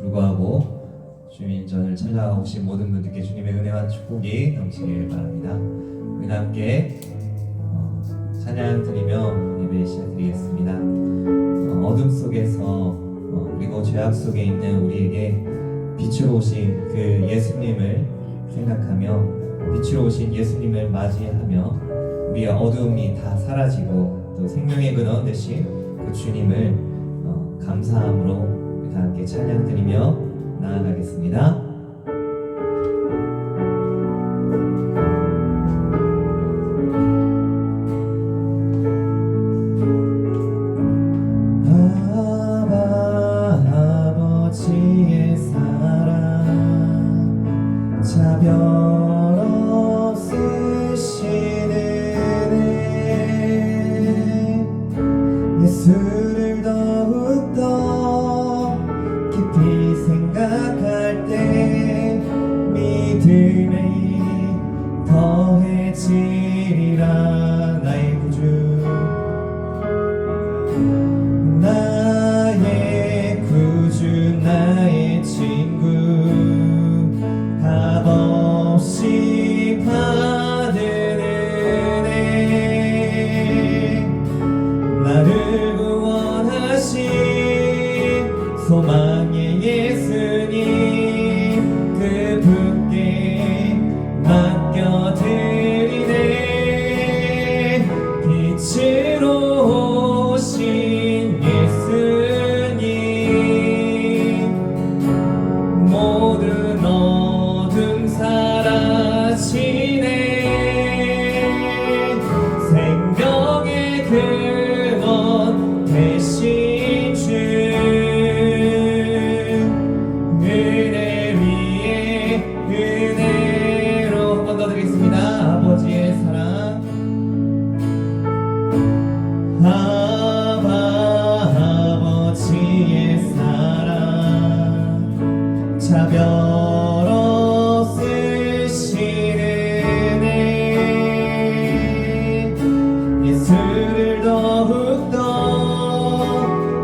불구하고 주님 전을 찾아오신 모든 분들께 주님의 은혜와 축복이 넘치길 바랍니다. 우리 함께 찬양 드리며 예배 시작드리겠습니다. 어둠 속에서 그리고 죄악 속에 있는 우리에게 빛으로 오신 그 예수님을 생각하며 빛으로 오신 예수님을 맞이하며 우리의 어두움이 다 사라지고 또 생명의 근원 되신 그 주님을 감사함으로 우리 다 함께 찬양 드리며 나아가겠습니다. 아버지의 사랑 자별 없으신 은혜 예수를 더욱더 깊이 생각할 때 믿음이 더해지리라. 나의 구주 나의 구주 나의 친구 값없이 받은 은혜 나를 구원하신 소망의 예수님 그분께 맡겨드리네. 빛으로 오신 예수님 모든 어둠 사라지네. 생명의 근원 되신 주 은혜 위에 은혜로 한 번 더 드리겠습니다. 아버지의 사랑 아버지의 사랑 자별 없으신 은혜 예수를 더욱더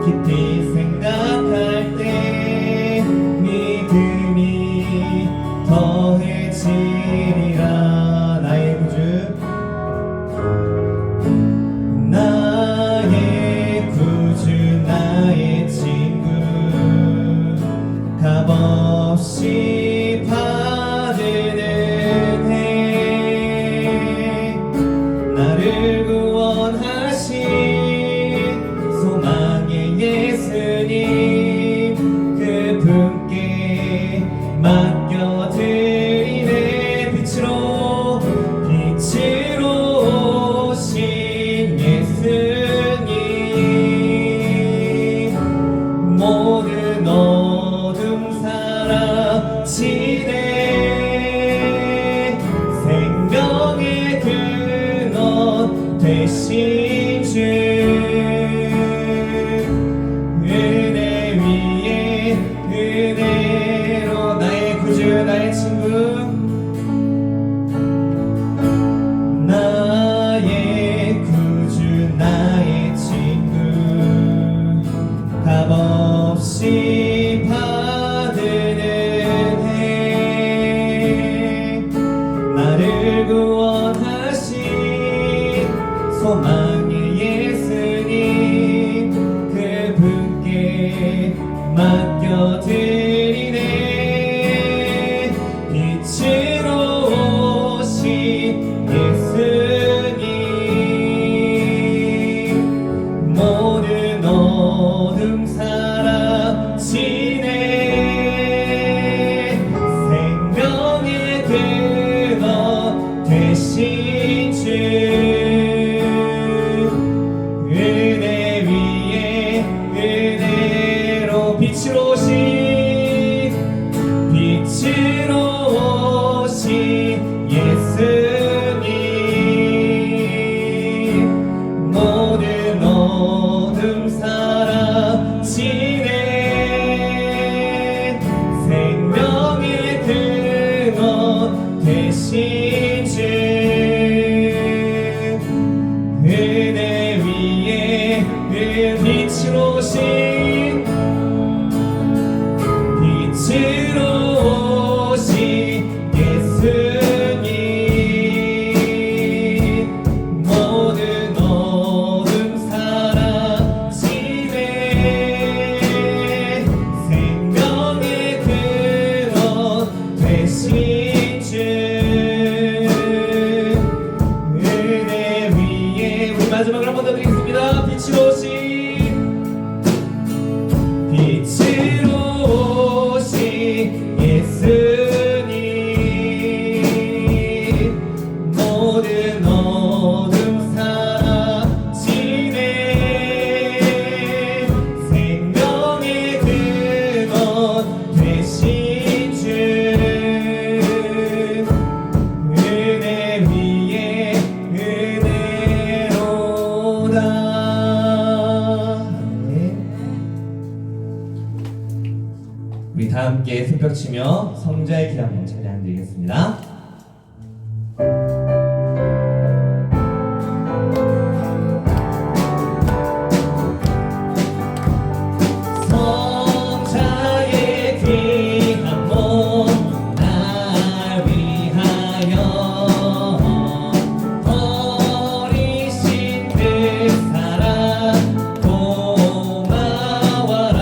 깊이 생각할 때 믿음이 더해지리라. 나의 구주 나의 구주 나의 친구 값없이 받은 은혜 나를 구원하신 소망의 예수님 그분께 맡겨드리네. 빛으로 오신 예수님 모든 어둠 사라지네. 생명의 근원 되신 주 은혜 위에 은혜로 나의 구주 나의 친구 나의 구주 나의 친구 값없이 받은 은혜 나를 구원하신 소망의 예수님 그분께 맡겨드리네. 빛으로 오신 예수님 모든 어둠 사라지네. 생명의 근원 되신 주 은혜 위에 은혜로 빛으로 오신 우리 다 함께 손뼉 치며 성자의 길 한번 찬양드리겠습니다. 성자의 귀한 몸 날 위하여 버리신 그 사랑 고마워라.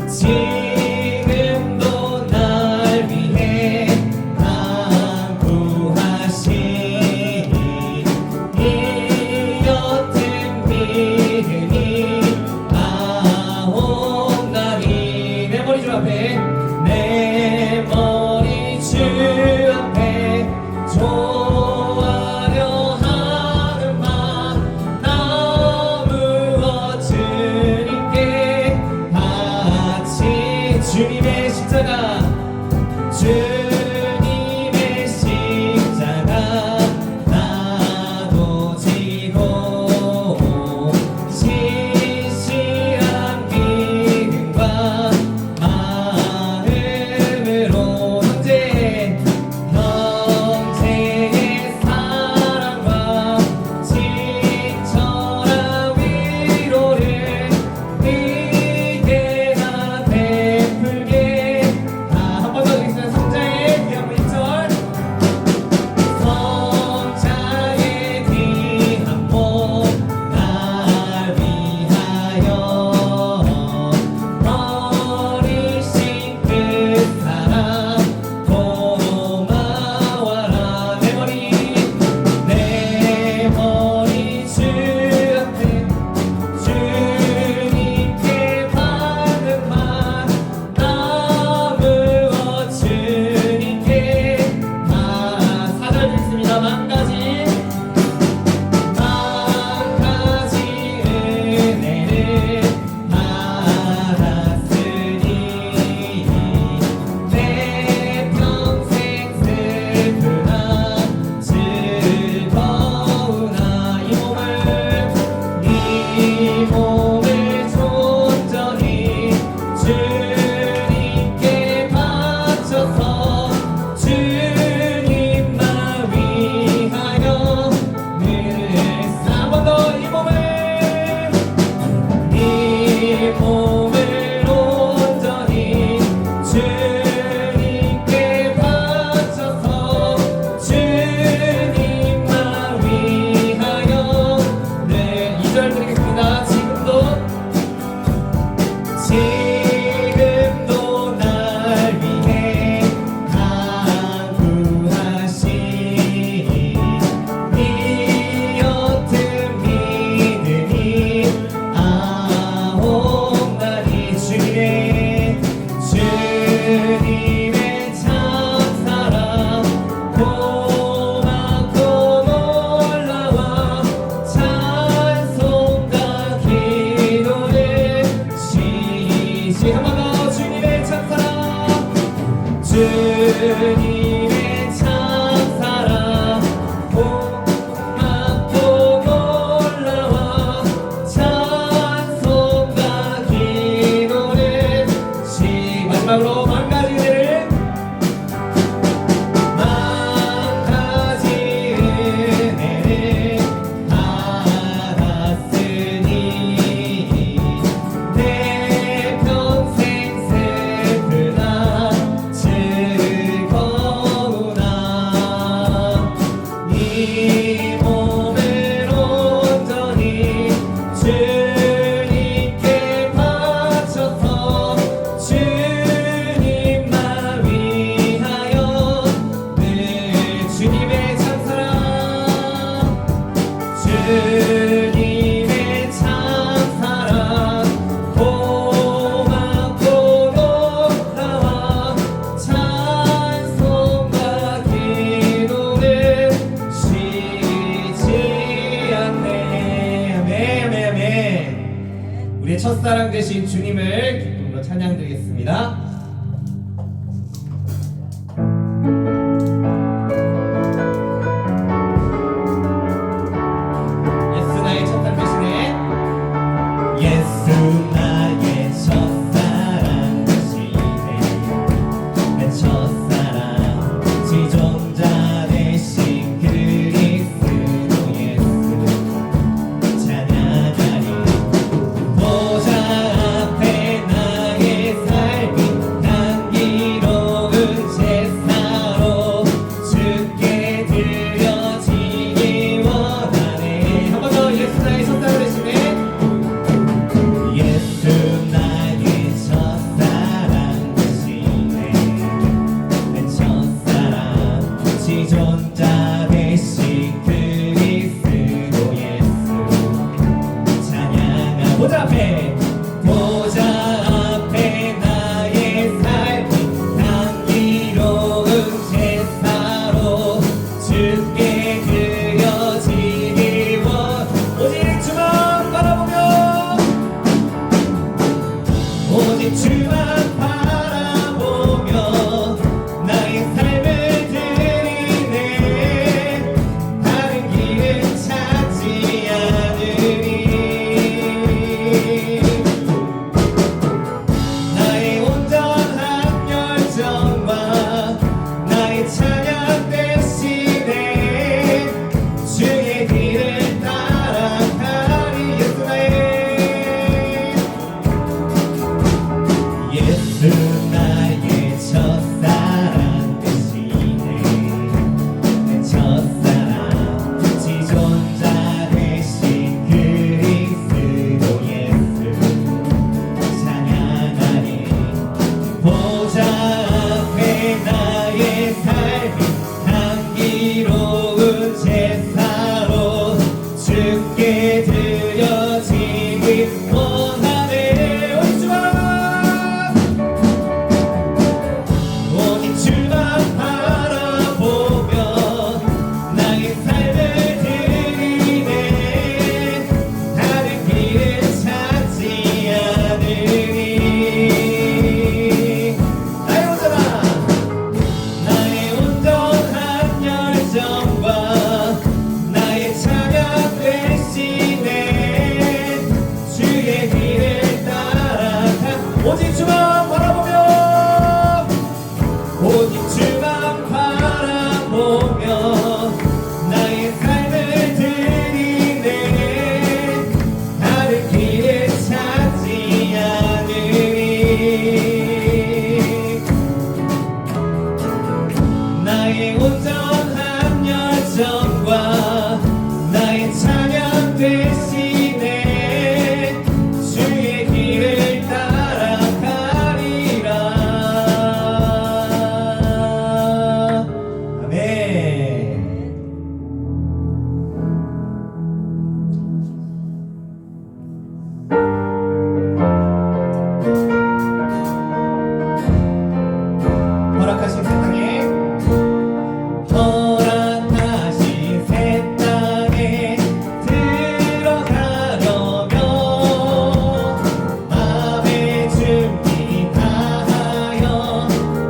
지금도 날 위해 간구하시니 이 옅은 믿음이 아옵나니. 내 머리 주 앞에, 내 머리 주 앞에 좋아하려 하는 마음 나무어 주님께 바치. 주님의 십자가, 주님의 십자가 나도 지고 신실한 믿음과 마음으로 형제의 사랑과 친절한 위로를 네게나 베풀게. 한 번 더 드리겠습니다. 성자의 귀 한번 1절. 성자의 귀한 몸 날 위하여 버리신 그 사랑 고마워라. 내 머리 주 앞에 주님께 받은 만 나무어 주님께 사절 읽습니다. 만 가지 은혜를 받았으니 내 평생 슬프나 즐거우나 이 몸을 온전히 주님께 바쳐서 주님만 위하여 늘 한 번 더 이 몸을 온전히 주님께 바쳐서 주님만 위하여 늘. 2절 드리겠습니다. 지금도 날 위해 간구하시니 이 옅은 믿음이 아옵나니. 주님의 참사랑 고맙고 놀라워 찬송과 기도를 시시. 한 번 더. 주님의 참사랑, 주님의 참사랑 고맙고 놀라워 찬송과 기도를 마지막으로 만 가지 은혜를, 만 가지 은혜를 받았으니 내 평생 슬프나 즐거우나 이 몸을 온전히 주님께 바쳐서 주님만 위하여 늘. 주님의 참사랑, 주님의 참사랑 고맙고 놀라워 찬송과 기도를 쉬지 않네. 아멘, 아멘, 아멘. 우리의 첫사랑 되신 주님을 기쁨으로 찬양드리겠습니다. 예수 나의 첫사랑 되시네. 예수 나의 첫사랑 주만 바라보며 나의 삶을 드리네. 다른 길은 찾지 않으니 나의 온전한 열정과 나의 찬양 대신에 주의 길을 따라가리. 예수 나의 첫사랑 대신에 내 첫사랑 지존자 대신 그리스도 예수 찬양하리. 보좌 앞에 나의 삶이 향기로운 제사로 주께 드려지길 원하네. 오직 주만 바라보며 나의 삶을 드리네. 다른 길을 찾지 않으니 나의 온전한 열정과 나의 찬양 대신에 주의 길을 따라가. 오직 주만 바라보며 오직 주만 바라보며 나의 삶을 드리네. 다른 길을 찾지 않으니 나의 온전한 열정과 나의 찬양 대신에 주의 길을 따라가리라. 아멘. 허락하신 새 땅에 들어가려면 마음의 준비 다하여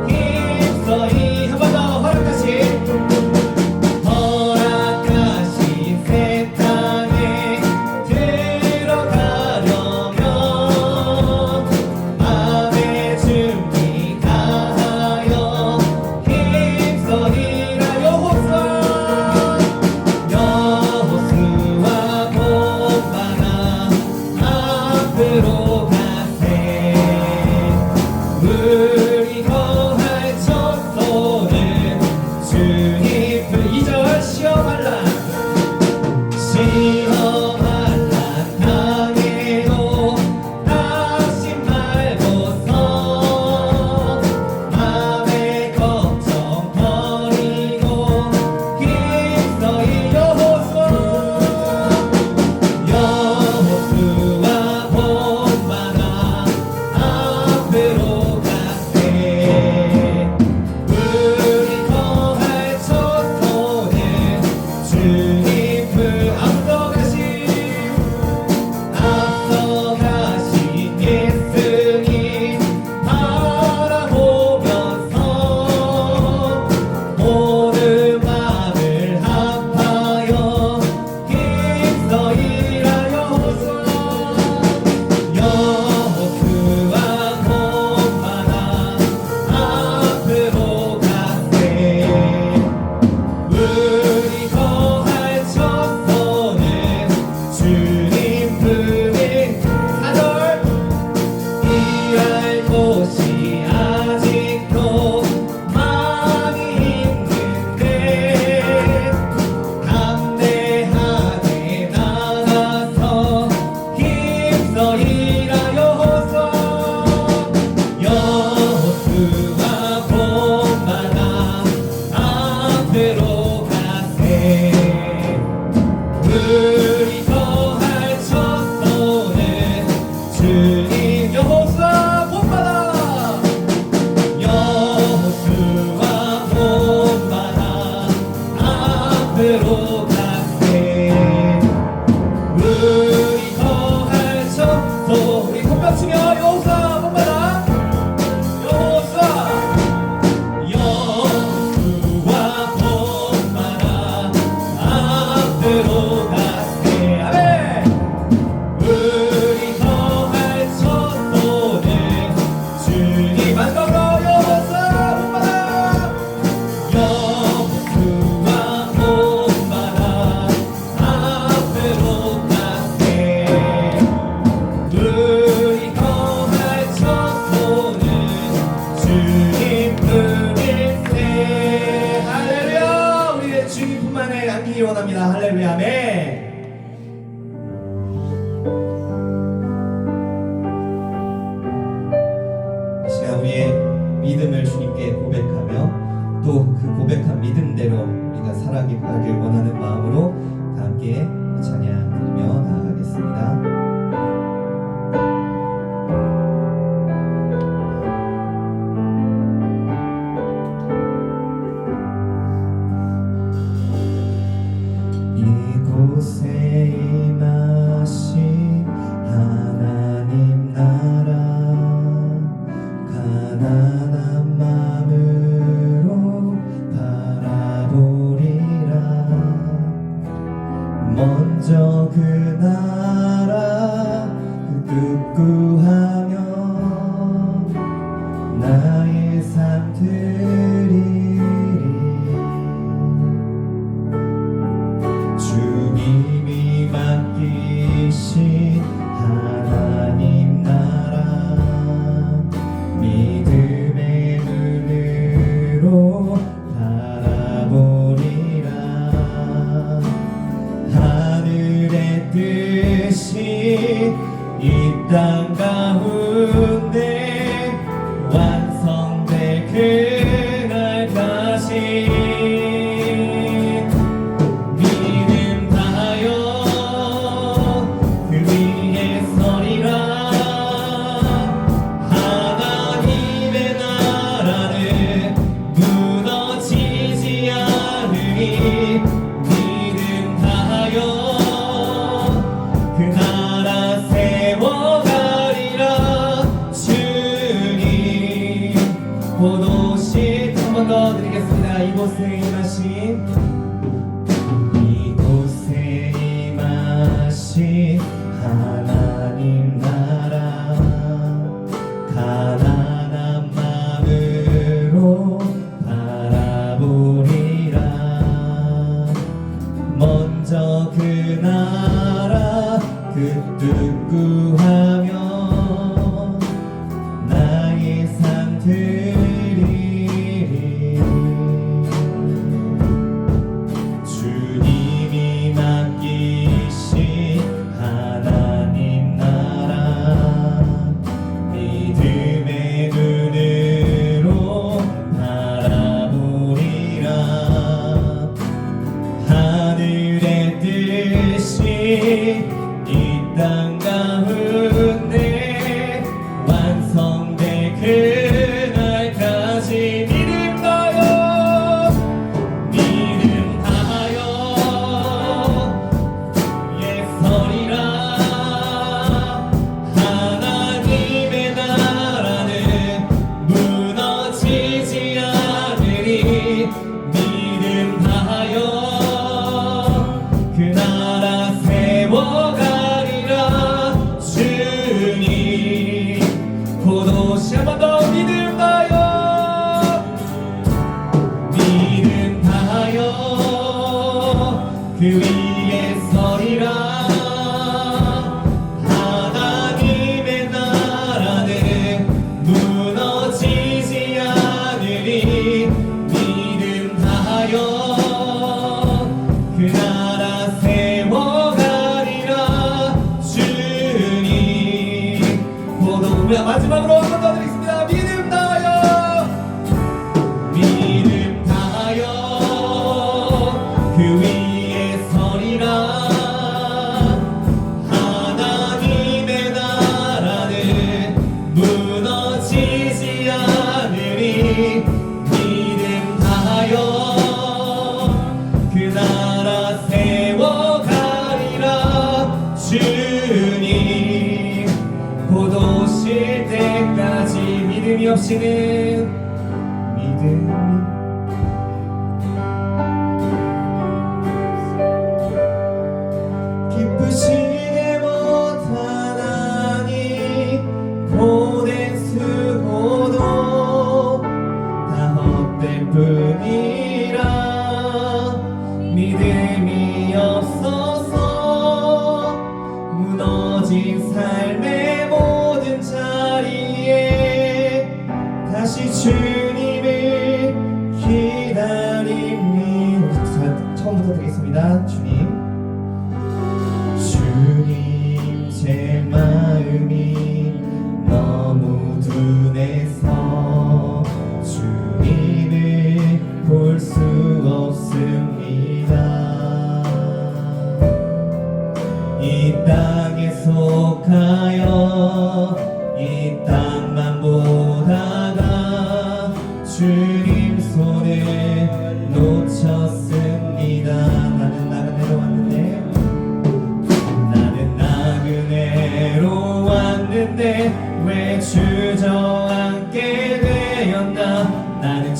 힘써이. 한 번 더 허락하신 새 땅에 들어가려면 마음의 준비 다하여 힘써이라. 여호수아 본받아 앞으로 가세. 우리 거할 첫 손은 주님 그 2절 시험할라. 시험할라 당해도 낙심 말고서 맘의 걱정 버리고 힘써이. 여호수아 본받아 앞으로 가세. 우리 거할 첫 손은 주님 그 앞서가신 예수님 바라보면서 모든 마음을 합하여 힘써이라. 여호수아 본받아 앞으로 가세. 우리 거할 첫 손은 주님 품에. 4절 일할 곳이 아직도 많이 있는데 담대하게 나가서 힘써이라. 여호수아 본받아 앞으로 가세. 우리 거할 첫 손은 주님. 여호수아 본받아 되겠습니다. 우리의 믿음을 주님께 고백하며 또 그 고백한 믿음대로 우리가 살아가길 원하는 마음으로 다 함께 찬양 드리며 나아가겠습니다. 이곳에 임하신 하나님 나라 가난한 마음으로 바라보리라. 먼저 그 나라 그 뜻구하며 나의 삶 드리리. 주님이 맡기신 하나님 나라 믿음의 눈으로 바라보리라. 하늘의 뜻이 이 땅 가운데 완성될 그날까지 고도시 한 번 더 드리겠습니다. 이곳에 임하신 하나님 나라 가난한 마음으로 바라보리라. 먼저 그 나라 그 뜻 구하며 나의 삶 드리리. 주님이 맡기신 하나님 나라 믿음의 눈으로 바라보리라. 하늘의 뜻이 이 땅 가운데 완성될 그날까지 믿음 다하여 예서리라. 하나님의 나라는 무너지지 않으리. 믿음 다하여 그 나라 세워가리라. 주님 고도시 한 번 더 믿음 다하여 그 위에 서리라. 하나님의 나라는 무너지지 않으리. 믿음 다하여 그 나라 세워가리라. 주님 고도. 마지막으로 한 번 더 드리겠습니다. 믿음 다하여 그 위에 서리라. 하나님의 나라는 무너지지 않으리. 믿음 다하여 그 나라 세워가리라. 주님 곧 오실 때까지 믿음이 없이는 기쁘시게 못하나니 보낸 수고도 다 헛될 뿐이라. 믿음이 없어서 무너진 삶의 모든 자리에 다시 주님을 기다립니다. 처음부터 드리겠습니다. 주님 제 마음이 너무 둔해서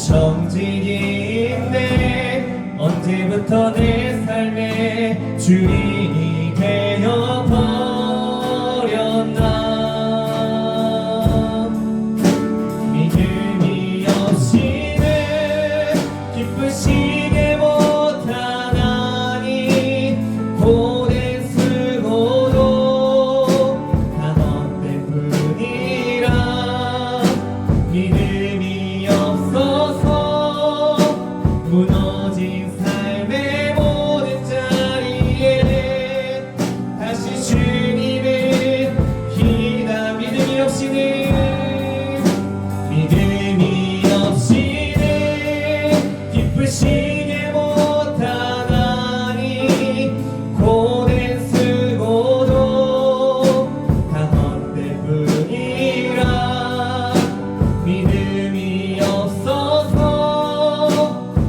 천직인데 언제부터 내 삶에 주인이 되어 버렸나. 믿음이 없이는 기쁘시게 못하나니 고된 쓰고도 다 헛될 뿐이라. 믿음이 없어서 무너진 삶의 모든 자리에 다시 주님을 기다. 믿음이 없이는 기쁘시게 못하나니 고된 쓰고도 다 헛될 뿐이라. 믿음이 없어서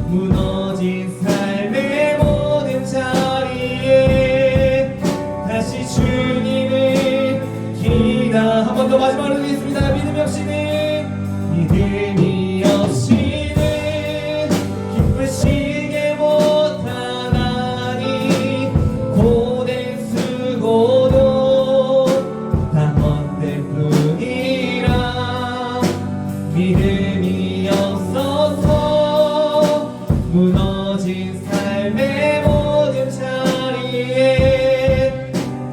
무너진 삶의 모든 자리에 다시 주님을 기다. 한 번 더 마지막으로 드리겠습니다. 믿음이 없이는 기쁘시게 못하나니 고된 쓰고도 다 헛될 뿐이라. 믿음이 없어서 무너진 삶의 모든 자리에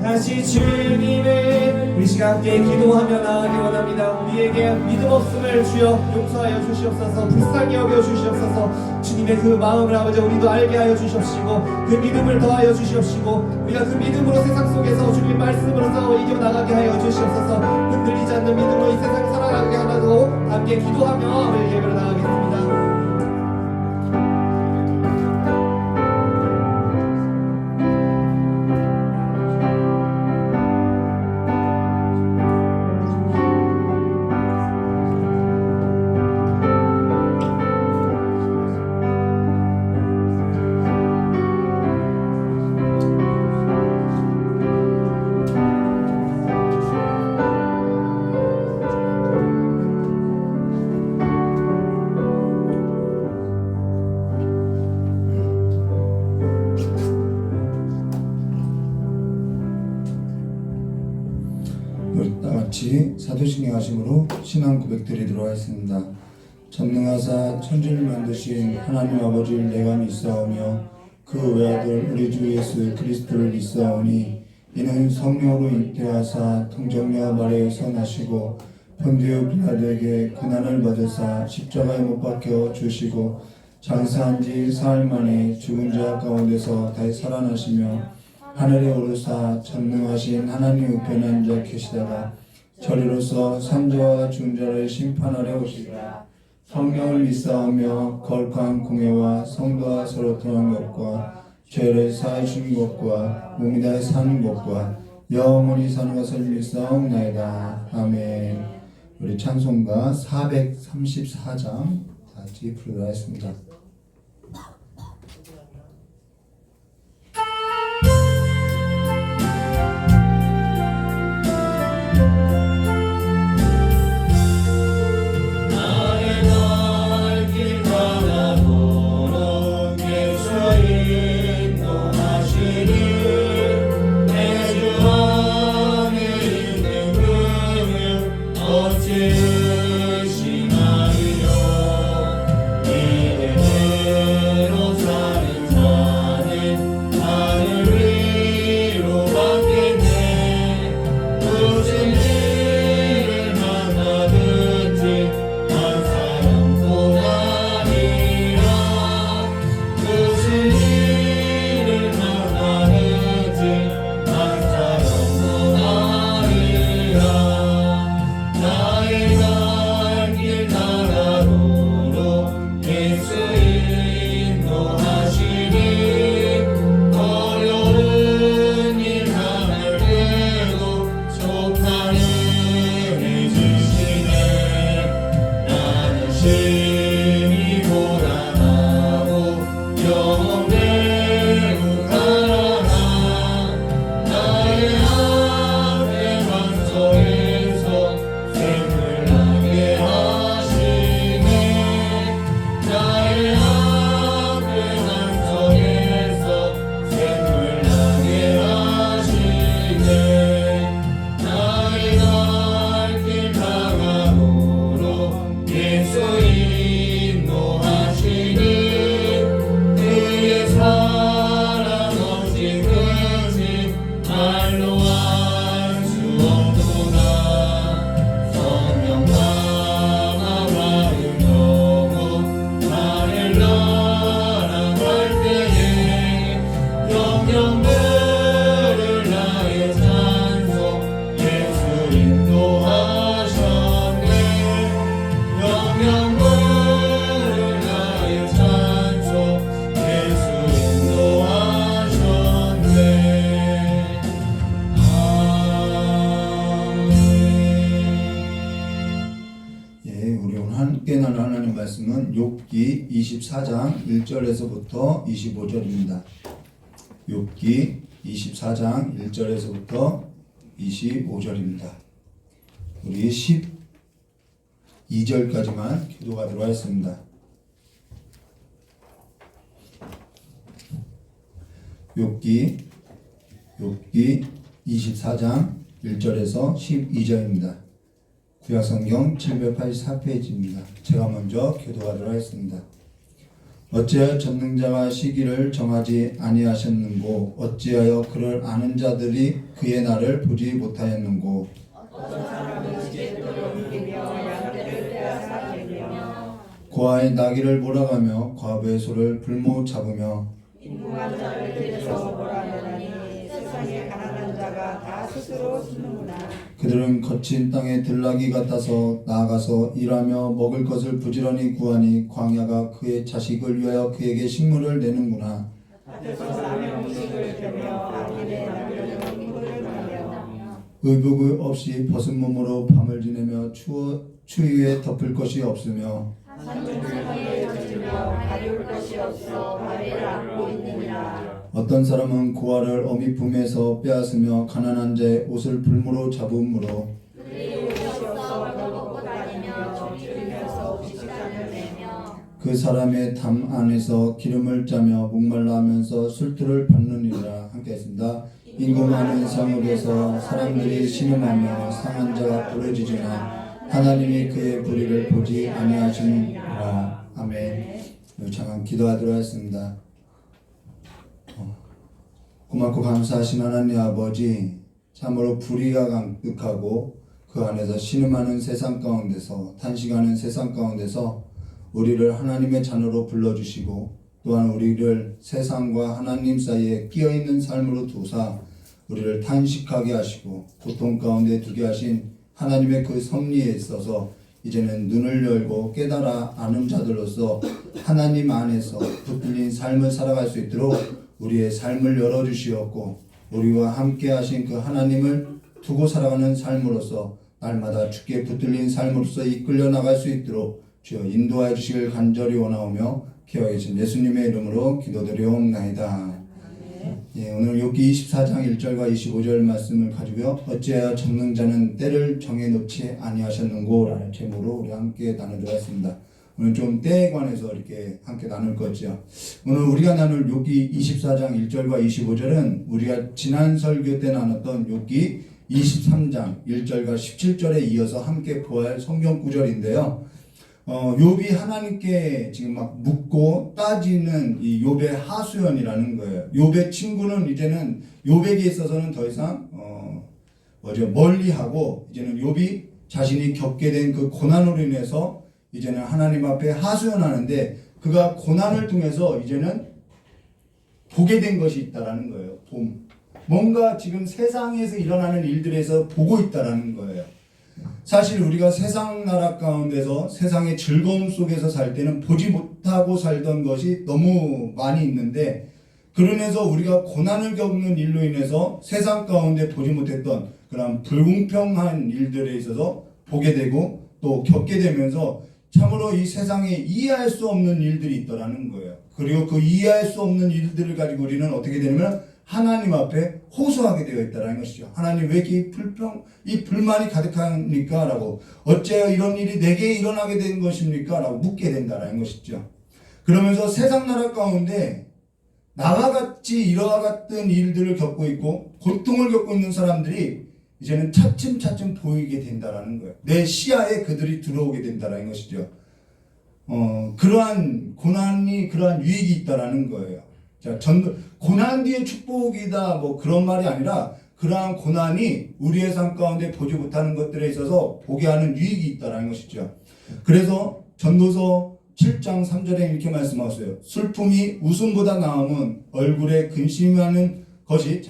다시 주님을 우리 시간 함께 기도하며 나아가기 원합니다. 우리에게 믿음 없음을 주여 용서하여 주시옵소서. 불쌍히 여겨 주시옵소서. 주님의 그 마음을 아버지 우리도 알게 하여 주시옵시고 그 믿음을 더하여 주시옵시고 우리가 그 믿음으로 세상 속에서 주님 말씀으로 싸워 이겨나가게 하여 주시옵소서. 흔들리지 않는 믿음으로 이 세상 살아가게 하나도 함께 기도하며 우리 예배로 나가겠습니다. 우리 다같이 사도신경 하심으로 신앙 고백드리도록 하겠습니다. 전능하사 천지를 만드신 하나님 아버지를 내가 믿사오며 그 외아들 우리 주 예수 그리스도를 믿사오니 이는 성령으로 잉태하사 통정녀 마리아에서 나시고 본디오 빌라도에게 고난을 받으사 십자가에 못 박혀 주시고 장사한 지 사흘 만에 죽은 자 가운데서 다시 살아나시며 하늘에 오르사 전능하신 하나님 우편에 앉아 계시다가 저리로서 산자와 중자를 심판하려 오시리라. 성령을 믿사오며 거룩한 공예와 성도와 서로 통한 것과 죄를 사하여 주는 것과 몸이 다해 사는 것과 영원히 사는 것을 믿사옵나이다. 아멘. 우리 찬송가 434장 같이 부르도록 하겠습니다. 어찌 의심하리요. 이내 우리 오늘 함께 나눌 하나님 말씀은 욥기 24장 1절에서부터 25절입니다. 욥기 24장 1절에서부터 25절입니다. 우리 12절까지만 기도하도록 하겠습니다. 욥기 24장 1절에서 12절입니다. 구약성경 784페이지입니다. 제가 먼저 기도하도록 하겠습니다. 어찌하여 전능자가 시기를 정하지 아니하셨는고 어찌하여 그를 아는 자들이 그의 날을 보지 못하였는고 어떤 사람은 지렛돌을 옮기며 양떼를 빼앗아 들며 고아의 나귀를 몰아가며 과부의 소를 불모 잡으며 인공한 자를 들여서 몰아내다니 세상에 가난한 자가 다 스스로 쓰는구나. 그들은 거친 땅에 들나귀 같아서 나아가서 일하며 먹을 것을 부지런히 구하니 광야가 그의 자식을 위하여 그에게 식물을 내는구나. 밭에서 남의 음식을 빼며 아기네 남겨놓은 인물을 가며 의복 없이 벗은 몸으로 밤을 지내며 추위에 덮을 것이 없으며 산중생활에 젖으며 가려울 것이 없어 발을 안고 있느니라. 어떤 사람은 고아를 어미 품에서 빼앗으며 가난한 자의 옷을 불무로 잡음으로 그들이 옷이 없어 벌벗고 다니며 줄이면서 식단을 내며 그 사람의 담 안에서 기름을 짜며 목말라 하면서 술투를 밟느니라. 함께 했습니다. 인구 많은 성읍에서 사람들이 신음하며 상한 자가 부러지지나 하나님이 그의 불의를 보지 아니하시느니라. 아멘. 잠깐 기도하도록 하겠습니다. 고맙고 감사하신 하나님 아버지, 참으로 불의가 강득하고 그 안에서 신음하는 세상 가운데서 탄식하는 세상 가운데서 우리를 하나님의 자녀로 불러주시고 또한 우리를 세상과 하나님 사이에 끼어있는 삶으로 두사 우리를 탄식하게 하시고 고통 가운데 두게 하신 하나님의 그 섭리에 있어서 이제는 눈을 열고 깨달아 아는 자들로서 하나님 안에서 붙들린 삶을 살아갈 수 있도록 우리의 삶을 열어주시었고 우리와 함께 하신 그 하나님을 두고 살아가는 삶으로서 날마다 주께 붙들린 삶으로서 이끌려 나갈 수 있도록 주여 인도하여 주시길 간절히 원하오며 기억해 계신 예수님의 이름으로 기도드리옵나이다. 예, 오늘 욥기 24장 1절과 25절 말씀을 가지고요. 어찌하여 전능자는 때를 정해놓지 아니하셨는고 라는 제목으로 우리 함께 나누도록 하겠습니다. 오늘 좀 때에 관해서 이렇게 함께 나눌 거죠. 오늘 우리가 나눌 욥기 24장 1절과 25절은 우리가 지난 설교 때 나눴던 욥기 23장 1절과 17절에 이어서 함께 보아할 성경 구절인데요. 욥이 하나님께 지금 막 묻고 따지는 이 욥의 하수연이라는 거예요. 욥의 친구는 이제는 욥에게 있어서는 더 이상 멀리하고 이제는 욥이 자신이 겪게 된 그 고난으로 인해서 이제는 하나님 앞에 하수연하는데 그가 고난을 통해서 이제는 보게 된 것이 있다라는 거예요. 뭔가 지금 세상에서 일어나는 일들에서 보고 있다라는 거예요. 사실 우리가 세상 나라 가운데서 세상의 즐거움 속에서 살 때는 보지 못하고 살던 것이 너무 많이 있는데 그러면서 우리가 고난을 겪는 일로 인해서 세상 가운데 보지 못했던 그런 불공평한 일들에 있어서 보게 되고 또 겪게 되면서 참으로 이 세상에 이해할 수 없는 일들이 있더라는 거예요. 그리고 그 이해할 수 없는 일들을 가지고 우리는 어떻게 되냐면 하나님 앞에 호소하게 되어 있다는 것이죠. 하나님 왜 이렇게 이 불만이 가득합니까? 라고 어째요 이런 일이 내게 일어나게 된 것입니까? 라고 묻게 된다는 것이죠. 그러면서 세상 나라 가운데 나와 같이 이와 같은 일들을 겪고 있고 고통을 겪고 있는 사람들이 이제는 차츰차츰 보이게 된다는 거예요. 내 시야에 그들이 들어오게 된다는 것이죠. 그러한 고난이 그러한 유익이 있다는 거예요. 자, 고난 뒤에 축복이다 뭐 그런 말이 아니라 그러한 고난이 우리의 삶 가운데 보지 못하는 것들에 있어서 보게 하는 유익이 있다는 것이죠. 그래서 전도서 7장 3절에 이렇게 말씀하셨어요. 슬픔이 웃음보다 나음은 얼굴에 근심하는 것이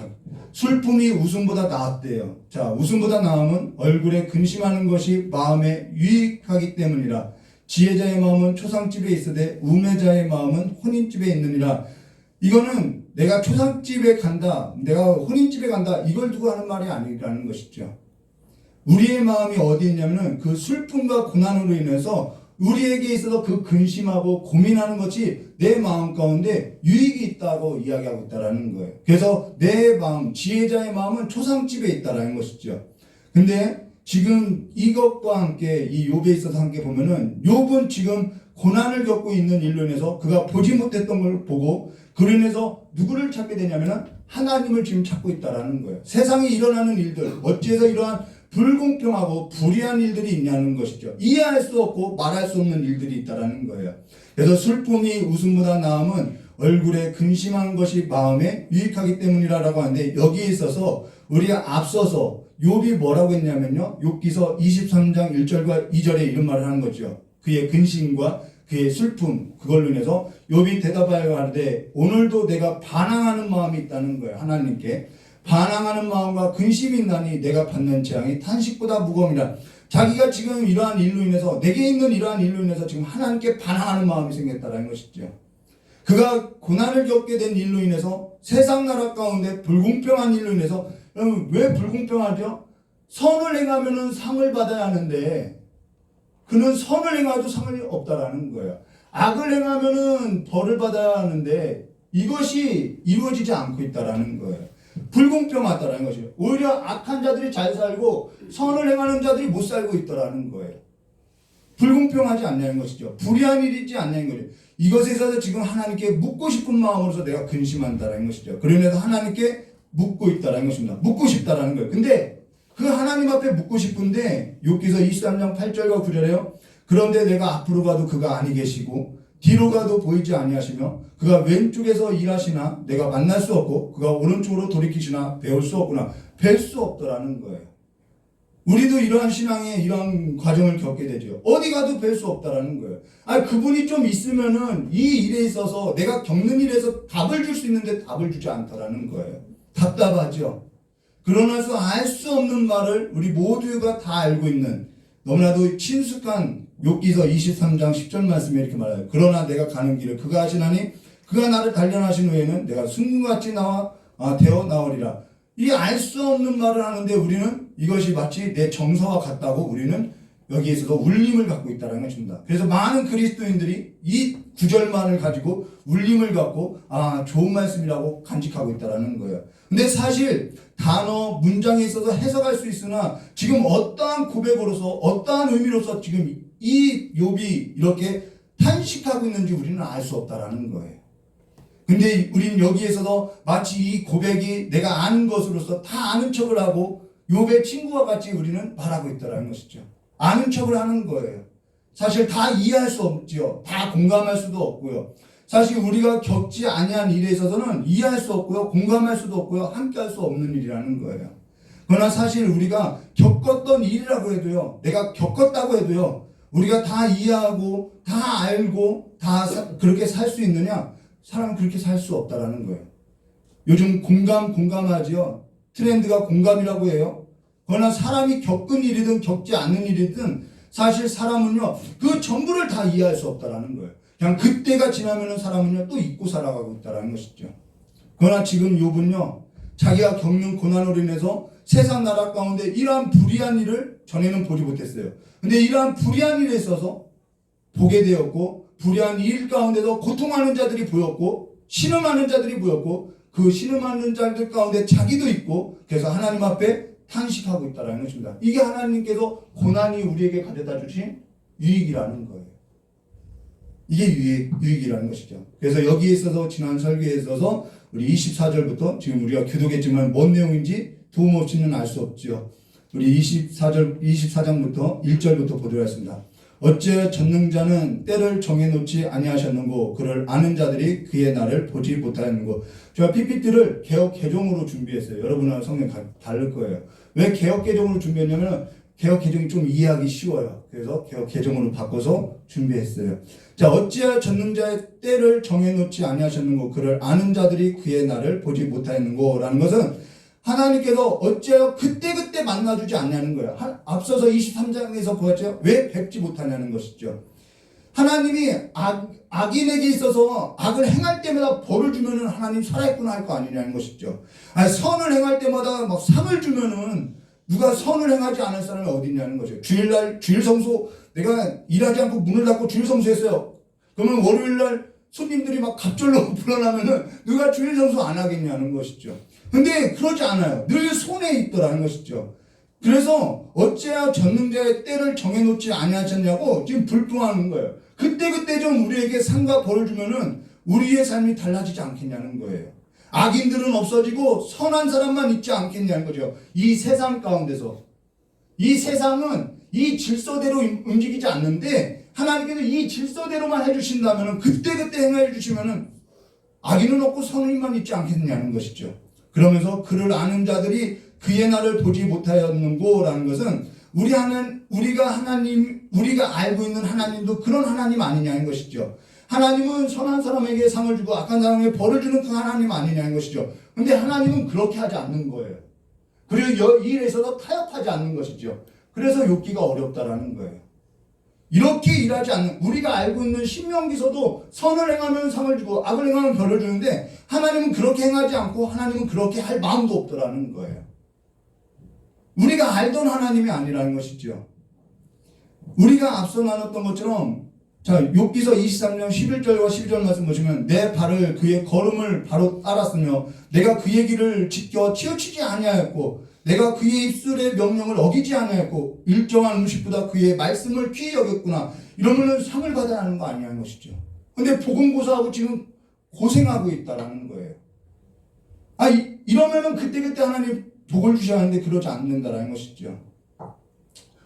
슬픔이 웃음보다 나았대요. 자, 웃음보다 나음은 얼굴에 근심하는 것이 마음에 유익하기 때문이라. 지혜자의 마음은 초상집에 있으되 우매자의 마음은 혼인집에 있느니라. 이거는 내가 초상집에 간다, 내가 혼인집에 간다 이걸 두고 하는 말이 아니라는 것이죠. 우리의 마음이 어디 있냐면은 그 슬픔과 고난으로 인해서 우리에게 있어서 그 근심하고 고민하는 것이 내 마음 가운데 유익이 있다고 이야기하고 있다라는 거예요. 그래서 내 마음, 지혜자의 마음은 초상집에 있다라는 것이죠. 근데 지금 이것과 함께 이 욥에 있어서 함께 보면은 욥은 지금 고난을 겪고 있는 일로 인해서 그가 보지 못했던 걸 보고 그로 인해서 누구를 찾게 되냐면은 하나님을 지금 찾고 있다라는 거예요. 세상에 일어나는 일들, 어찌해서 이러한 불공평하고 불의한 일들이 있냐는 것이죠. 이해할 수 없고 말할 수 없는 일들이 있다라는 거예요. 그래서 슬픔이 웃음보다 나음은 얼굴에 근심한 것이 마음에 유익하기 때문이라고 하는데 여기에 있어서 우리가 앞서서 욥이 뭐라고 했냐면요. 욥기서 23장 1절과 2절에 이런 말을 하는 거죠. 그의 근심과 그의 슬픔 그걸로 인해서 욥이 대답하여 하는데 오늘도 내가 반항하는 마음이 있다는 거예요. 하나님께. 반항하는 마음과 근심이 있나니 내가 받는 재앙이 탄식보다 무거움이라. 자기가 지금 이러한 일로 인해서 내게 있는 이러한 일로 인해서 지금 하나님께 반항하는 마음이 생겼다는 것이죠. 그가 고난을 겪게 된 일로 인해서 세상 나라 가운데 불공평한 일로 인해서 여러분 왜 불공평하죠? 선을 행하면은 상을 받아야 하는데 그는 선을 행해도 상이 없다라는 거예요. 악을 행하면은 벌을 받아야 하는데 이것이 이루어지지 않고 있다라는 거예요. 불공평하다라는 것이에요. 오히려 악한 자들이 잘 살고 선을 행하는 자들이 못 살고 있다라는 거예요. 불공평하지 않냐는 것이죠. 불의한 일이지 않냐는 거죠. 이것에 있어서 지금 하나님께 묻고 싶은 마음으로서 내가 근심한다라는 것이죠. 그러면서 하나님께 묻고 있다라는 것입니다. 묻고 싶다라는 거예요. 근데 그 하나님 앞에 묻고 싶은데 욥기서 23장 8절과 9절에요. 그런데 내가 앞으로 가도 그가 아니 계시고 뒤로 가도 보이지 아니하시며 그가 왼쪽에서 일하시나 내가 만날 수 없고 그가 오른쪽으로 돌이키시나 배울 수 없구나. 뵐 수 없더라는 거예요. 우리도 이러한 신앙에 이러한 과정을 겪게 되죠. 어디 가도 뵐 수 없다라는 거예요. 그분이 좀 있으면은 이 일에 있어서 내가 겪는 일에서 답을 줄 수 있는데 답을 주지 않더라는 거예요. 답답하죠. 그러나서 알 수 없는 말을 우리 모두가 다 알고 있는 너무나도 친숙한 욥기서 23장 10절 말씀에 이렇게 말해요. 그러나 내가 가는 길을 그가 하시나니 그가 나를 단련하신 후에는 내가 순금같이 되어 나오리라. 이 알 수 없는 말을 하는데 우리는 이것이 마치 내 정서와 같다고 우리는 여기에 있어서 울림을 갖고 있다는 것입니다. 그래서 많은 그리스도인들이 이 구절만을 가지고 울림을 갖고 좋은 말씀이라고 간직하고 있다는 거예요. 근데 사실 단어 문장에 있어서 해석할 수 있으나 지금 어떠한 고백으로서 어떠한 의미로서 지금 이 욥이 이렇게 탄식하고 있는지 우리는 알 수 없다라는 거예요. 근데 우리는 여기에서도 마치 이 고백이 내가 아는 것으로서 다 아는 척을 하고 욥의 친구와 같이 우리는 말하고 있다라는 것이죠. 아는 척을 하는 거예요. 사실 다 이해할 수 없죠. 다 공감할 수도 없고요. 사실 우리가 겪지 아니한 일에 있어서는 이해할 수 없고요. 공감할 수도 없고요. 함께할 수 없는 일이라는 거예요. 그러나 사실 우리가 겪었던 일이라고 해도요. 내가 겪었다고 해도요. 우리가 다 이해하고 다 알고 다 그렇게 살 수 있느냐? 사람은 그렇게 살 수 없다라는 거예요. 요즘 공감하지요. 트렌드가 공감이라고 해요. 그러나 사람이 겪은 일이든 겪지 않는 일이든 사실 사람은요. 그 전부를 다 이해할 수 없다라는 거예요. 그냥 그때가 지나면은 사람은요. 또 잊고 살아가고 있다라는 것이죠. 그러나 지금 욥은요. 자기가 겪는 고난으로 인해서 세상 나라 가운데 이러한 불의한 일을 전에는 보지 못했어요. 근데 이러한 불의한 일에 있어서 보게 되었고 불의한 일 가운데서 고통하는 자들이 보였고 신음하는 자들이 보였고 그 신음하는 자들 가운데 자기도 있고 그래서 하나님 앞에 탄식하고 있다는 것입니다. 이게 하나님께서 고난이 우리에게 가져다 주신 유익이라는 거예요. 이게 유익이라는 것이죠. 그래서 여기에 있어서 지난 설교에 있어서 우리 24절부터 지금 우리가 교독했지만 뭔 내용인지 도움 없이는 알 수 없죠. 우리 24장부터 1절부터 보도록 하겠습니다. 어째 전능자는 때를 정해놓지 아니하셨는고 그를 아는 자들이 그의 날을 보지 못하였는고. 제가 PPT를 개역 개정으로 준비했어요. 여러분하고 성경 다를 거예요. 왜 개역 개정으로 준비했냐면 개역 개정이 좀 이해하기 쉬워요. 그래서 개역 개정으로 바꿔서 준비했어요. 자, 어찌하여 전능자의 때를 정해놓지 아니하셨는고 그를 아는 자들이 그의 날을 보지 못하였는고 라는 것은 하나님께서 어찌하여 그때그때 만나주지 않냐는 거예요. 앞서서 23장에서 보았죠. 왜 뵙지 못하냐는 것이죠. 하나님이 악인에게 있어서 악을 행할 때마다 벌을 주면은 하나님 살아있구나 할 거 아니냐는 것이죠. 선을 행할 때마다 막 상을 주면은 누가 선을 행하지 않을 사람이 어디 있냐는 거죠. 주일날 주일 성수 내가 일하지 않고 문을 닫고 주일 성수했어요. 그러면 월요일날 손님들이 막 갑절로 불어나면은 누가 주일 성수 안 하겠냐는 것이죠. 근데 그러지 않아요. 늘 손에 있더라는 것이죠. 그래서 어찌하여 전능자의 때를 정해놓지 아니하셨냐고 지금 불평하는 거예요. 그때 좀 우리에게 상과 벌을 주면은 우리의 삶이 달라지지 않겠냐는 거예요. 악인들은 없어지고 선한 사람만 있지 않겠냐는 거죠. 이 세상 가운데서. 이 세상은 이 질서대로 움직이지 않는데 하나님께서 이 질서대로만 해주신다면 그때 행해 주시면 악인은 없고 선인만 있지 않겠냐는 것이죠. 그러면서 그를 아는 자들이 그의 날을 보지 못하였는고라는 것은 우리가 알고 있는 하나님도 그런 하나님 아니냐는 것이죠. 하나님은 선한 사람에게 상을 주고 악한 사람에게 벌을 주는 그 하나님 아니냐는 것이죠. 근데 하나님은 그렇게 하지 않는 거예요. 그리고 이 일에서도 타협하지 않는 것이죠. 그래서 욥기가 어렵다라는 거예요. 이렇게 일하지 않는, 우리가 알고 있는 신명기서도 선을 행하면 상을 주고 악을 행하면 벌을 주는데 하나님은 그렇게 행하지 않고 하나님은 그렇게 할 마음도 없더라는 거예요. 우리가 알던 하나님이 아니라는 것이죠. 우리가 앞서 나눴던 것처럼 자, 욥기서 23장 11절과 12절 말씀 보시면 내 발을 그의 걸음을 바로 따랐으며 내가 그의 길을 지켜 치우치지 아니하였고 내가 그의 입술의 명령을 어기지 아니하였고 일정한 음식보다 그의 말씀을 귀히 여겼구나. 이러면은 상을 받아야 하는 거 아니냐는 것이죠. 근데 복음고사하고 지금 고생하고 있다라는 거예요. 이러면은 그때 하나님 복을 주셔야 하는데 그러지 않는다라는 것이죠.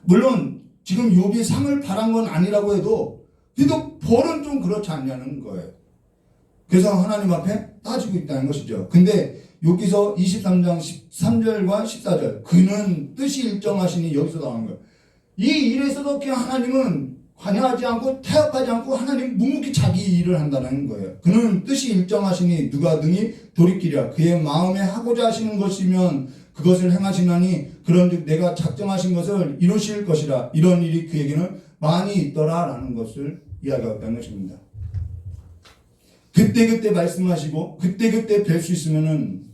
물론 지금 욥이 상을 바란 건 아니라고 해도 그래도 벌은 좀 그렇지 않냐는 거예요. 그래서 하나님 앞에 따지고 있다는 것이죠. 근데 욥기서 23장 13절과 14절 그는 뜻이 일정하시니 여기서 나오는 거예요. 이 일에서도 그냥 하나님은 관여하지 않고 타협하지 않고 하나님 묵묵히 자기 일을 한다는 거예요. 그는 뜻이 일정하시니 누가 능히 돌이키랴. 그의 마음에 하고자 하시는 것이면 그것을 행하시나니 그런즉 내가 작정하신 것을 이루실 것이라. 이런 일이 그에게는 많이 있더라라는 것을 이야기하고 있다는 것입니다. 그때 말씀하시고 그때 뵐 수 있으면은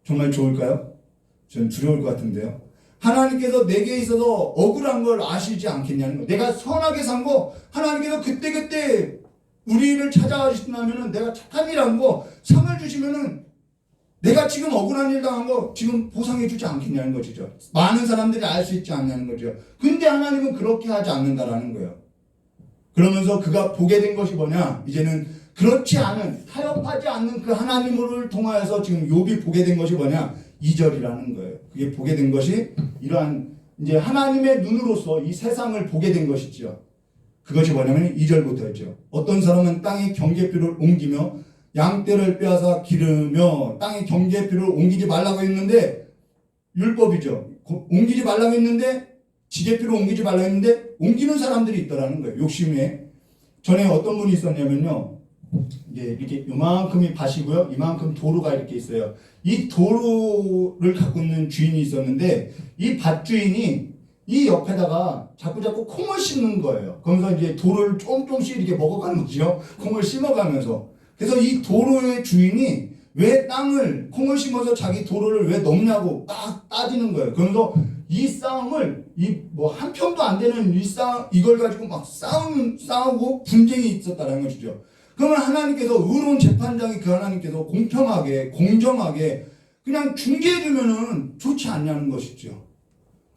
정말 좋을까요? 저는 두려울 것 같은데요. 하나님께서 내게 있어서 억울한 걸 아시지 않겠냐는 거예요. 내가 선하게 산 거 하나님께서 그때 우리를 찾아가시면은 내가 착한 일 한 거 상을 주시면은 내가 지금 억울한 일 당한 거 지금 보상해 주지 않겠냐는 것이죠. 많은 사람들이 알 수 있지 않냐는 거죠. 근데 하나님은 그렇게 하지 않는다라는 거예요. 그러면서 그가 보게 된 것이 뭐냐? 이제는 그렇지 않은, 타협하지 않는 그 하나님을 통하여서 지금 욥이 보게 된 것이 뭐냐? 2절이라는 거예요. 그게 보게 된 것이 이러한 이제 하나님의 눈으로서 이 세상을 보게 된 것이죠. 그것이 뭐냐면 2절부터였죠. 어떤 사람은 땅에 경계표를 옮기며 양떼를 빼앗아 기르며 땅에 경계표를 옮기지 말라고 했는데 율법이죠. 옮기지 말라고 했는데 지게표를 옮기지 말라고 했는데 옮기는 사람들이 있더라는 거예요. 욕심에. 전에 어떤 분이 있었냐면요. 이제 이렇게 요만큼이 밭이고요. 이만큼 도로가 이렇게 있어요. 이 도로를 갖고 있는 주인이 있었는데 이 밭 주인이 이 옆에다가 자꾸 콩을 심는 거예요. 그러면서 이제 도로를 조금씩 이렇게 먹어가는 거죠. 콩을 심어가면서. 그래서 이 도로의 주인이 왜 땅을 콩을 심어서 자기 도로를 왜 넘냐고 딱 따지는 거예요. 그러면서 이 싸움을 한 편도 안 되는 이걸 가지고 막 싸우고 분쟁이 있었다는 것이죠. 그러면 하나님께서 의로운 재판장이 그 하나님께서 공평하게 공정하게 그냥 중재해주면은 좋지 않냐는 것이죠.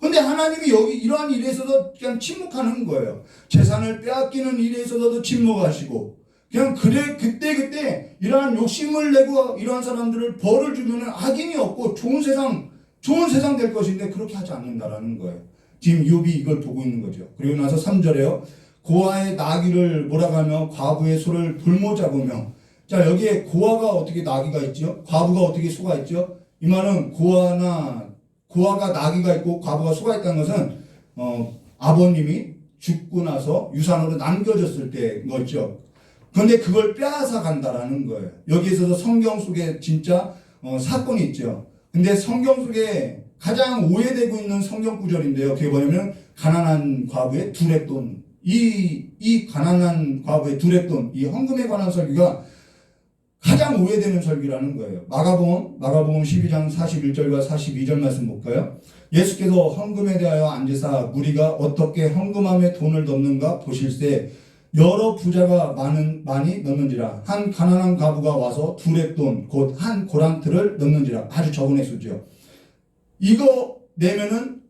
근데 하나님이 여기 이러한 일에서도 그냥 침묵하는 거예요. 재산을 빼앗기는 일에 있어서도 침묵하시고 그냥 그때 이러한 욕심을 내고 이러한 사람들을 벌을 주면은 악인이 없고 좋은 세상 될 것인데 그렇게 하지 않는다라는 거예요. 지금 욥이 이걸 보고 있는 거죠. 그리고 나서 3절에요. 고아의 나귀를 몰아가며 과부의 소를 불모 잡으며. 자, 여기에 고아가 어떻게 나귀가 있죠? 과부가 어떻게 소가 있죠? 이 말은 고아가 나귀가 있고 과부가 소가 있다는 것은 아버님이 죽고 나서 유산으로 남겨졌을 때인 거죠. 그런데 그걸 빼앗아 간다라는 거예요. 여기에서도 성경 속에 진짜 사건이 있죠. 근데 성경 속에 가장 오해되고 있는 성경 구절인데요. 그게 뭐냐면 가난한 과부의 두렛돈. 이 가난한 과부의 두렛돈, 이 헌금에 관한 설교가 가장 오해되는 설교라는 거예요. 마가복음 12장 41절과 42절 말씀 볼까요? 예수께서 헌금에 대하여 앉으사 무리가 어떻게 헌금함에 돈을 넣는가 보실세 여러 부자가 많이 넣는지라. 한 가난한 과부가 와서 두렙 돈 곧 한 고란트를 넣는지라. 아주 적은 액수죠. 이거 내면은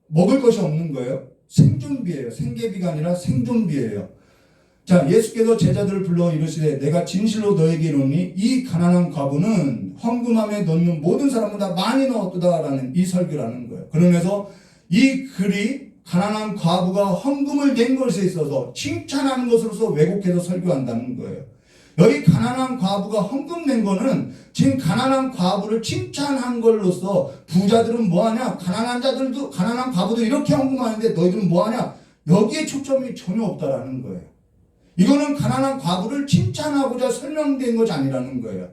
먹을 것이 없는 거예요. 생존비예요. 생계비가 아니라 생존비예요. 자, 예수께서 제자들을 불러 이르시되 내가 진실로 너에게 이르노니 이 가난한 과부는 헌금함에 넣는 모든 사람보다 많이 넣었다라는 이 설교라는 거예요. 그러면서 이 글이 가난한 과부가 헌금을 낸 것에 있어서 칭찬하는 것으로서 왜곡해서 설교한다는 거예요. 여기 가난한 과부가 헌금 낸 거는 지금 가난한 과부를 칭찬한 걸로써 부자들은 뭐하냐, 가난한 자들도, 가난한 과부도 이렇게 헌금하는데 너희들은 뭐하냐, 여기에 초점이 전혀 없다라는 거예요. 이거는 가난한 과부를 칭찬하고자 설명된 것이 아니라는 거예요.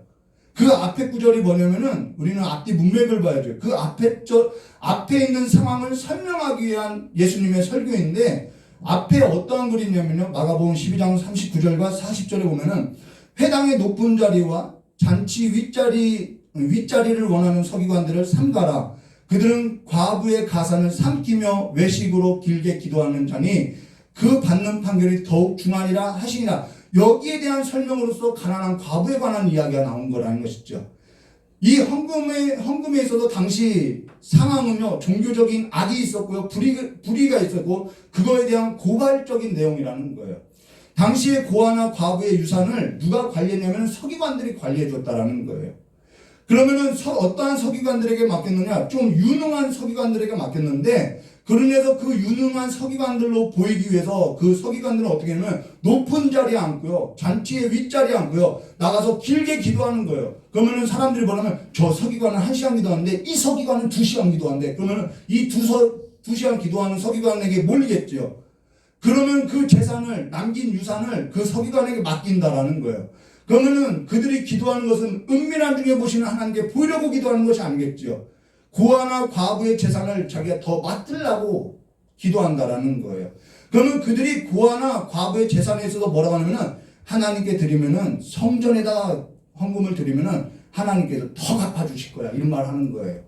그 앞에 구절이 뭐냐면은 우리는 앞뒤 문맥을 봐야죠. 그 앞에 있는 상황을 설명하기 위한 예수님의 설교인데 앞에 어떠한 글이 있냐면요. 마가복음 12장 39절과 40절에 보면은 회당의 높은 자리와 잔치 윗자리를 원하는 서기관들을 삼가라. 그들은 과부의 가산을 삼키며 외식으로 길게 기도하는 자니 그 받는 판결이 더욱 중하니라 하시니라. 여기에 대한 설명으로서 가난한 과부에 관한 이야기가 나온 거라는 것이죠. 이 헌금에 있어서 당시 상황은요, 종교적인 악이 있었고요, 불의가 있었고, 그거에 대한 고발적인 내용이라는 거예요. 당시의 고아나 과부의 유산을 누가 관리했냐면 서기관들이 관리해줬다라는 거예요. 그러면은 어떠한 서기관들에게 맡겼느냐? 좀 유능한 서기관들에게 맡겼는데, 그러면서 그 유능한 서기관들로 보이기 위해서 그 서기관들은 어떻게 하냐면 높은 자리에 앉고요, 잔치의 윗자리에 앉고요, 나가서 길게 기도하는 거예요. 그러면은 사람들이 뭐냐면 저 서기관은 1시간 기도하는데 이 서기관은 2시간 기도하는데, 그러면은 이 2시간 기도하는 서기관에게 몰리겠죠. 그러면 그 재산을, 남긴 유산을 그 서기관에게 맡긴다라는 거예요. 그러면은 그들이 기도하는 것은 은밀한 중에 보시는 하나님께 보이려고 기도하는 것이 아니겠죠. 고아나 과부의 재산을 자기가 더 맡으려고 기도한다라는 거예요. 그러면 그들이 고아나 과부의 재산에 있어서 뭐라고 하냐면은 하나님께 드리면은 성전에다 헌금을 드리면은 하나님께서 더 갚아주실 거야, 이런 말 하는 거예요.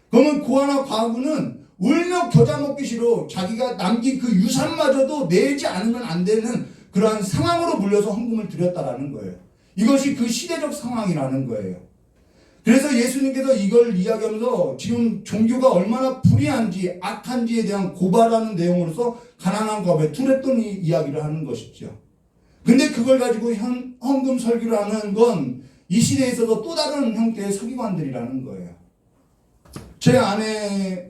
그러면 고아나 과부는 울며 겨자 먹기 싫어 자기가 남긴 그 유산마저도 내지 않으면 안 되는 그러한 상황으로 물려서 헌금을 드렸다라는 거예요. 이것이 그 시대적 상황이라는 거예요. 그래서 예수님께서 이걸 이야기하면서 지금 종교가 얼마나 불의한지 악한지에 대한 고발하는 내용으로서 가난한 과부의 투렛돈 이야기를 하는 것이죠. 근데 그걸 가지고 헌금 설교를 하는 건 이 시대에 있어서 또 다른 형태의 서기관들이라는 거예요. 제 아내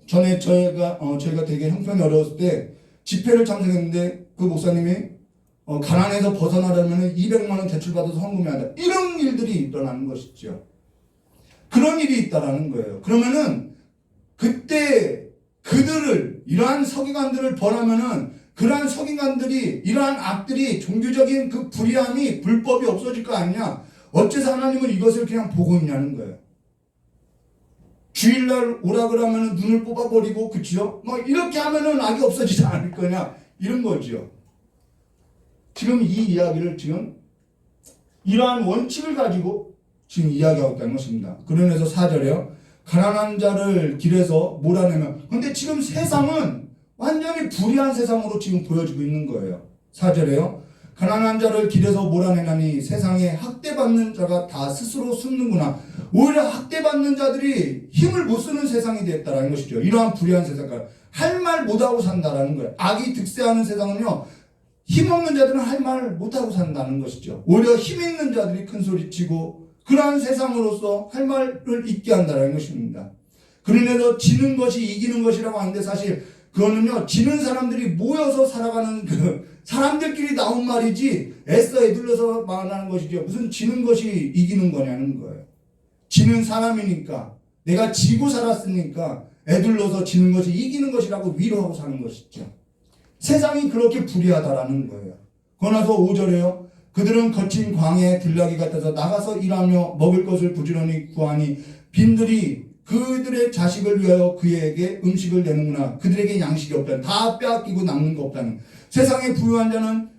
전에 저희가 되게 형편이 어려웠을 때 집회를 참석했는데 그 목사님이 가난에서 벗어나려면 200만 원 대출받아서 헌금해야 한다. 이런 일들이 일어나는 것이죠. 그런 일이 있다라는 거예요. 그러면은 그때 그들을, 이러한 서기관들을 벌하면은 그러한 서기관들이, 이러한 악들이, 종교적인 그 불의함이, 불법이 없어질 거 아니냐? 어째서 하나님은 이것을 그냥 보고 있냐는 거예요. 주일날 오라 그러면은 눈을 뽑아버리고, 그치요? 뭐 이렇게 하면은 악이 없어지지 않을 거냐? 이런 거죠. 지금 이 이야기를 지금 이러한 원칙을 가지고 지금 이야기하고 있다는 것입니다. 그러면서 4절에요. 가난한 자를 길에서 몰아내면. 근데 지금 세상은 완전히 불의한 세상으로 지금 보여지고 있는 거예요. 4절에요. 가난한 자를 길에서 몰아내나니 세상에 학대받는 자가 다 스스로 숨는구나. 오히려 학대받는 자들이 힘을 못 쓰는 세상이 됐다라는 것이죠. 이러한 불의한 세상과 할 말 못하고 산다라는 거예요. 악이 득세하는 세상은요, 힘없는 자들은 할 말 못하고 산다는 것이죠. 오히려 힘 있는 자들이 큰 소리치고 그러한 세상으로서 할 말을 잊게 한다는 것입니다. 그러면서 지는 것이 이기는 것이라고 하는데 사실 그거는요, 지는 사람들이 모여서 살아가는 그 사람들끼리 나온 말이지 애써 애둘러서 말하는 것이죠. 무슨 지는 것이 이기는 거냐는 거예요. 지는 사람이니까, 내가 지고 살았으니까 애둘러서 지는 것이 이기는 것이라고 위로하고 사는 것이죠. 세상이 그렇게 불의하다라는 거예요. 그러나서 5절에요. 그들은 거친 광야의 들나귀 같아서 나가서 일하며 먹을 것을 부지런히 구하니 빈들이 그들의 자식을 위하여 그에게 음식을 내는구나. 그들에게 양식이 없다는, 다 빼앗기고 남는 거 없다는. 세상에 부유한 자는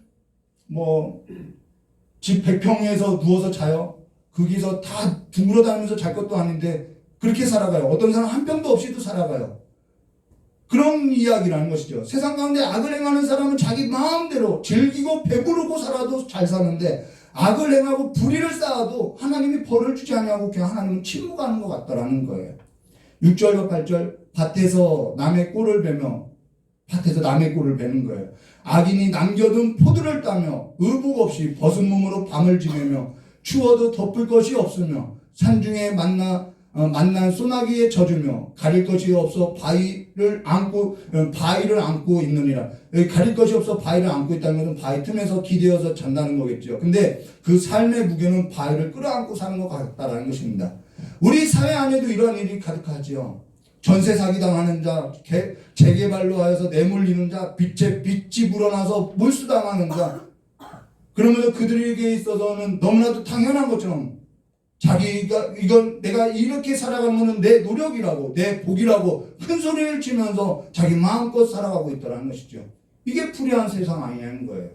집 100평에서 누워서 자요. 거기서 다 둥그러 다니면서 잘 것도 아닌데 그렇게 살아가요. 어떤 사람 한 병도 없이도 살아가요. 그런 이야기라는 것이죠. 세상 가운데 악을 행하는 사람은 자기 마음대로 즐기고 배부르고 살아도 잘 사는데, 악을 행하고 불의를 쌓아도 하나님이 벌을 주지 않냐고 그냥 하나님은 침묵하는 것 같다라는 거예요. 6절과 8절, 밭에서 남의 꼴을 베며, 밭에서 남의 꼴을 베는 거예요. 악인이 남겨둔 포도를 따며 의복 없이 벗은 몸으로 밤을 지내며 추워도 덮을 것이 없으며 산중에 만난 소나기에 젖으며 가릴 것이 없어 바위를 안고 있느니라. 여기 가릴 것이 없어 바위를 안고 있다는 것은 바위 틈에서 기대어서 잔다는 거겠죠. 근데 그 삶의 무게는 바위를 끌어안고 사는 것 같다라는 것입니다. 우리 사회 안에도 이런 일이 가득하죠. 전세 사기 당하는 자, 재개발로 하여서 내몰리는 빚이 불어나서 몰수당하는 자, 그러면서 그들에게 있어서는 너무나도 당연한 것처럼 자기가 이건 내가 이렇게 살아가는 것은 내 노력이라고, 내 복이라고 큰 소리를 치면서 자기 마음껏 살아가고 있다는 것이죠. 이게 불의한 세상 아니냐는 거예요.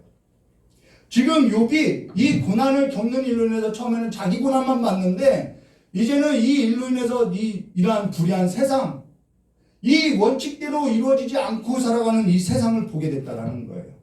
지금 욥이 이 고난을 겪는 일로 인해서 처음에는 자기 고난만 받는데, 이제는 이 일로 인해서 이러한 불의한 세상, 이 원칙대로 이루어지지 않고 살아가는 이 세상을 보게 됐다라는 거예요.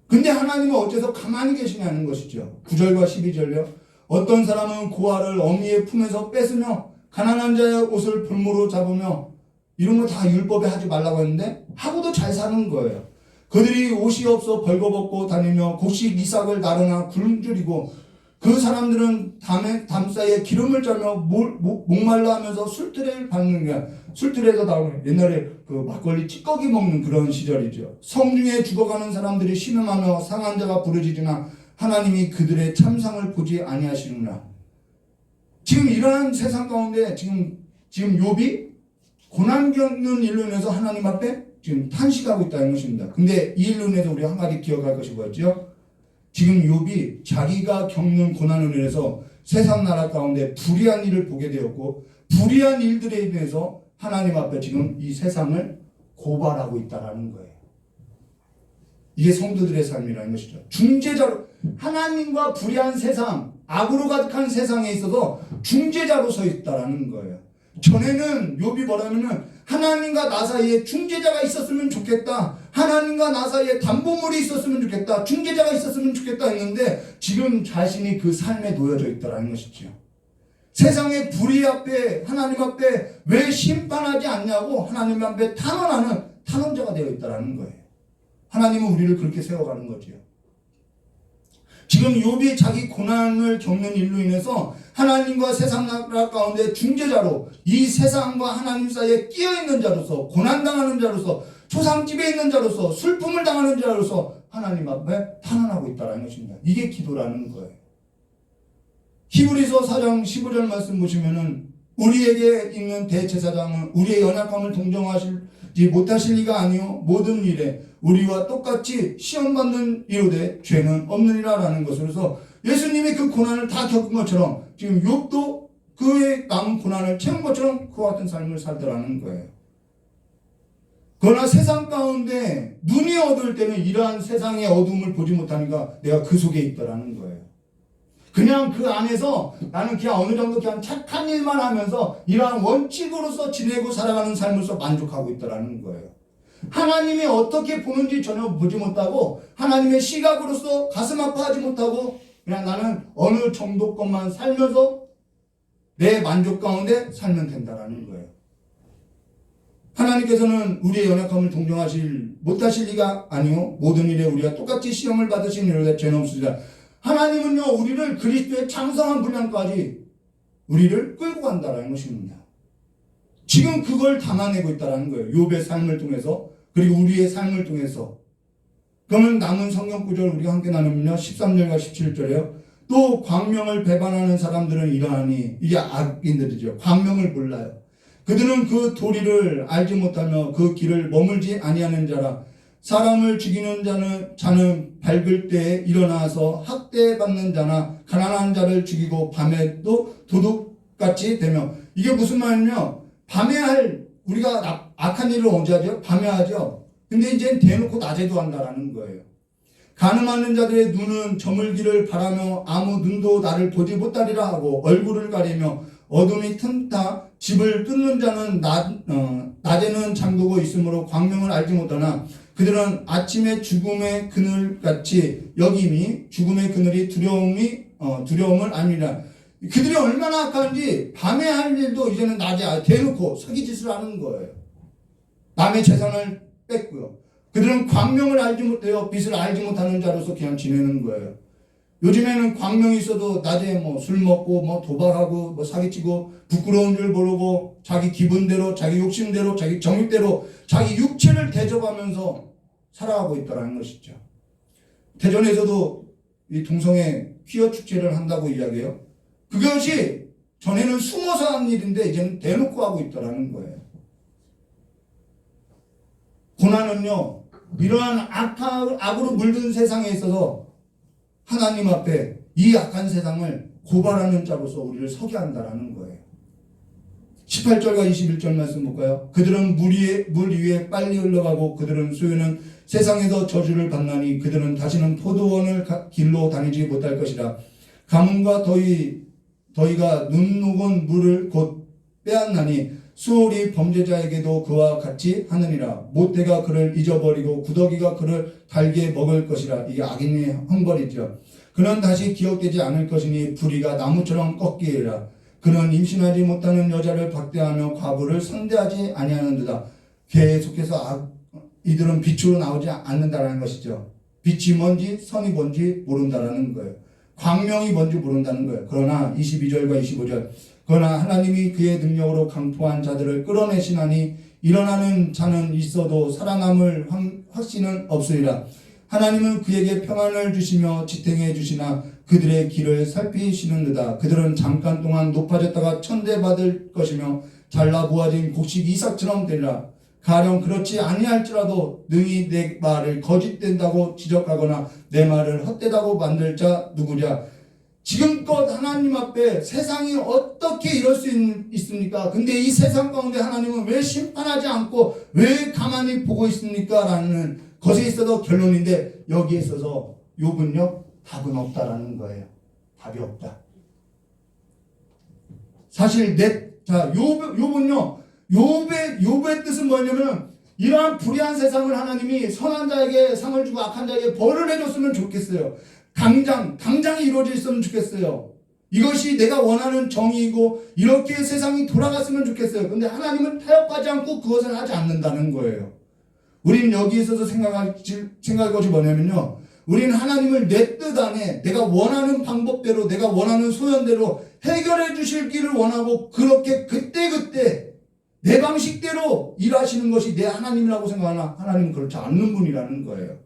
근데 하나님은 어째서 가만히 계시냐는 것이죠. 9절과 12절요. 어떤 사람은 고아를 어미의 품에서 뺏으며 가난한 자의 옷을 볼모로 잡으며, 이런 거 다 율법에 하지 말라고 했는데 하고도 잘 사는 거예요. 그들이 옷이 없어 벌거벗고 다니며 곡식 이삭을 나르나 굶주리고, 그 사람들은 담 사이에 기름을 짜며 목말라 하면서 술틀을 밟는 거야. 술틀에서 나오는, 옛날에 그 막걸리 찌꺼기 먹는 그런 시절이죠. 성중에 죽어가는 사람들이 신음하며 상한 자가 부르짖으나 하나님이 그들의 참상을 보지 아니하시느라. 지금 이러한 세상 가운데 지금 욥이 고난 겪는 일로 인해서 하나님 앞에 지금 탄식하고 있다는 것입니다. 근데 이 일로 인해서 우리 한 가지 기억할 것이 뭐였죠? 지금 욥이 자기가 겪는 고난을 인해서 세상 나라 가운데 불의한 일을 보게 되었고, 불의한 일들에 인해서 하나님 앞에 지금 이 세상을 고발하고 있다는 거예요. 이게 성도들의 삶이라는 것이죠. 중재자로, 하나님과 불의한 세상, 악으로 가득한 세상에 있어서 중재자로 서 있다는 거예요. 전에는 욥이 뭐라면은 하나님과 나 사이에 중재자가 있었으면 좋겠다, 하나님과 나 사이에 담보물이 있었으면 좋겠다, 중재자가 있었으면 좋겠다 했는데, 지금 자신이 그 삶에 놓여져 있다는 것이죠. 세상의 불의 앞에, 하나님 앞에 왜 심판하지 않냐고 하나님 앞에 탄원하는 탄원자가 되어 있다는 거예요. 하나님은 우리를 그렇게 세워가는 거죠. 지금 욥이 자기 고난을 겪는 일로 인해서 하나님과 세상 나라 가운데 중재자로, 이 세상과 하나님 사이에 끼어있는 자로서, 고난당하는 자로서, 초상집에 있는 자로서, 슬픔을 당하는 자로서 하나님 앞에 탄원하고 있다는 것입니다. 이게 기도라는 거예요. 히브리서 4장 15절 말씀 보시면은, 우리에게 있는 대제사장은 우리의 연약함을 동정하지 못하실 리가 아니요 모든 일에 우리와 똑같이 시험받는 이로되 죄는 없느니라라는 것으로 해서, 예수님이 그 고난을 다 겪은 것처럼 지금 욥도 그의 남은 고난을 채운 것처럼 그와 같은 삶을 살더라는 거예요. 그러나 세상 가운데 눈이 어두울 때는 이러한 세상의 어둠을 보지 못하니까 내가 그 속에 있더라는 거예요. 그냥 그 안에서 나는 그냥 어느 정도 그냥 착한 일만 하면서 이러한 원칙으로서 지내고 살아가는 삶으로서 만족하고 있더라는 거예요. 하나님이 어떻게 보는지 전혀 보지 못하고, 하나님의 시각으로서 가슴 아파하지 못하고, 그냥 나는 어느 정도 것만 살면서 내 만족 가운데 살면 된다라는 거예요. 하나님께서는 우리의 연약함을 동정하실 못하실 리가 아니요 모든 일에 우리가 똑같이 시험을 받으신 이로되 죄는 없으리라. 하나님은요 우리를 그리스도의 장성한 분량까지 우리를 끌고 간다라는 것입니다. 지금 그걸 담아내고 있다는 거예요. 욥의 삶을 통해서, 그리고 우리의 삶을 통해서. 그러면 남은 성경 구절 우리가 함께 나누면요, 13절과 17절에요. 또 광명을 배반하는 사람들은 이러하니, 이게 악인들이죠. 광명을 몰라요. 그들은 그 도리를 알지 못하며 그 길을 머물지 아니하는 자라. 사람을 죽이는 자는 밝을 때에 일어나서 학대받는 자나 가난한 자를 죽이고 밤에도 도둑같이 되며. 이게 무슨 말이냐면, 밤에 우리가 악한 일을 언제 하죠? 밤에 하죠. 근데 이제 대놓고 낮에도 한다라는 거예요. 가늠하는 자들의 눈은 저물기를 바라며 아무 눈도 나를 보지 못하리라 하고 얼굴을 가리며 어둠이 틈타 집을 뚫는 자는 낮에는 잠그고 있으므로 광명을 알지 못하나 그들은 아침에 죽음의 그늘같이 여김이 죽음의 그늘이 두려움을 아니라. 그들이 얼마나 악한지 밤에 할 일도 이제는 낮에 대놓고 사기짓을 하는 거예요. 남의 재산을 뺏고요. 그들은 광명을 알지 못해요. 빛을 알지 못하는 자로서 그냥 지내는 거예요. 요즘에는 광명이 있어도 낮에 술 먹고 도박하고 사기치고 부끄러운 줄 모르고 자기 기분대로 자기 욕심대로 자기 정욕대로 자기 육체를 대접하면서 살아가고 있다는 것이죠. 대전에서도 이 동성애 퀴어 축제를 한다고 이야기해요. 그것이 전에는 숨어서 한 일인데 이제는 대놓고 하고 있다는 거예요. 고난은요, 이러한 악으로 물든 세상에 있어서 하나님 앞에 이 악한 세상을 고발하는 자로서 우리를 서게 한다는 거예요. 18절과 21절 말씀 볼까요? 그들은 물 위에 빨리 흘러가고 그들은 수요는 세상에서 저주를 받나니 그들은 다시는 포도원을 길로 다니지 못할 것이라. 가뭄과 더위가 눈 녹은 물을 곧 빼앗나니 수월이 범죄자에게도 그와 같이 하느니라. 모태가 그를 잊어버리고 구더기가 그를 달게 먹을 것이라. 이게 악인의 형벌이죠. 그는 다시 기억되지 않을 것이니 불의가 나무처럼 꺾이리라. 그는 임신하지 못하는 여자를 박대하며 과부를 상대하지 아니하는도다. 계속해서 이들은 빛으로 나오지 않는다는 것이죠. 빛이 뭔지 선이 뭔지 모른다는 거예요. 광명이 뭔지 모른다는 거예요. 그러나 22절과 25절 그러나 하나님이 그의 능력으로 강포한 자들을 끌어내시나니 일어나는 자는 있어도 살아남을 확신은 없으리라. 하나님은 그에게 평안을 주시며 지탱해 주시나 그들의 길을 살피시는도다. 그들은 잠깐 동안 높아졌다가 천대받을 것이며 잘라 모아진 곡식 이삭처럼 되리라. 가령 그렇지 아니할지라도 능히 내 말을 거짓된다고 지적하거나 내 말을 헛되다고 만들 자 누구랴. 지금껏 하나님 앞에 세상이 어떻게 이럴 수 있습니까? 근데 이 세상 가운데 하나님은 왜 심판하지 않고 왜 가만히 보고 있습니까? 라는 것에 있어서 결론인데 여기에 있어서 욥은요 답은 없다라는 거예요. 답이 없다. 사실 욥은요 욥의 뜻은 뭐냐면 이러한 불의한 세상을 하나님이 선한 자에게 상을 주고 악한 자에게 벌을 해줬으면 좋겠어요. 당장이 이루어졌으면 좋겠어요. 이것이 내가 원하는 정의이고 이렇게 세상이 돌아갔으면 좋겠어요. 근데 하나님은 타협하지 않고 그것을 하지 않는다는 거예요. 우리는 여기에 있어서 생각할 것이 뭐냐면요. 우리는 하나님을 내 뜻 안에 내가 원하는 방법대로 내가 원하는 소연대로 해결해 주실 길을 원하고 그렇게 그때 내 방식대로 일하시는 것이 내 하나님이라고 생각하나 하나님은 그렇지 않는 분이라는 거예요.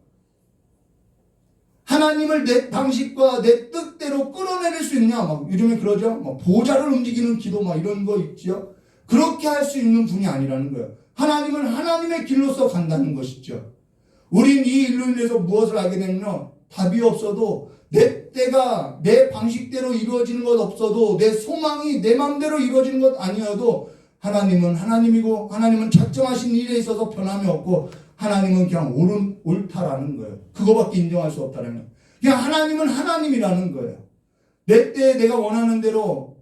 하나님을 내 방식과 내 뜻대로 끌어내릴 수 있냐? 요즘에 그러죠? 보좌를 움직이는 기도 이런 거 있죠? 그렇게 할 수 있는 분이 아니라는 거예요. 하나님은 하나님의 길로서 간다는 것이죠. 우린 이 일로 인해서 무엇을 하게 되면요. 답이 없어도 내 때가 내 방식대로 이루어지는 것 없어도 내 소망이 내 마음대로 이루어지는 것 아니어도 하나님은 하나님이고 하나님은 작정하신 일에 있어서 변함이 없고 하나님은 그냥 옳다라는 거예요. 그거밖에 인정할 수 없다는 거예요. 그냥 하나님은 하나님이라는 거예요. 내 때에 내가 원하는 대로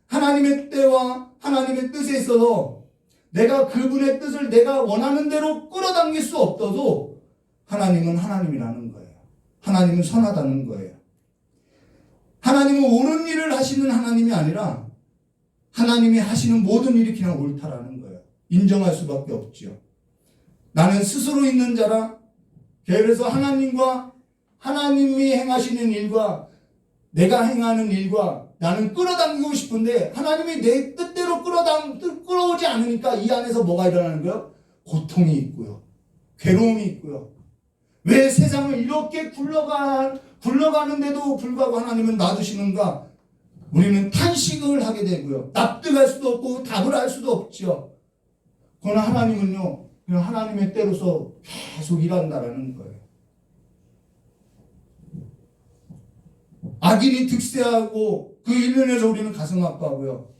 하나님의 때와 하나님의 뜻에 있어서 내가 그분의 뜻을 내가 원하는 대로 끌어당길 수 없어도 하나님은 하나님이라는 거예요. 하나님은 선하다는 거예요. 하나님은 옳은 일을 하시는 하나님이 아니라 하나님이 하시는 모든 일이 그냥 옳다라는 거예요. 인정할 수밖에 없지요. 나는 스스로 있는 자라. 그래서 하나님이 행하시는 일과 내가 행하는 일과 나는 끌어당기고 싶은데 하나님이 내 뜻대로 끌어오지 않으니까 이 안에서 뭐가 일어나는 거예요? 고통이 있고요. 괴로움이 있고요. 왜 세상을 이렇게 굴러가는데도 불구하고 하나님은 놔두시는가? 우리는 탄식을 하게 되고요. 납득할 수도 없고 답을 할 수도 없죠. 그러나 하나님은요. 그냥 하나님의 때로서 계속 일한다라는 거예요. 악인이 득세하고 그 일면에서 우리는 가슴 아파하고요.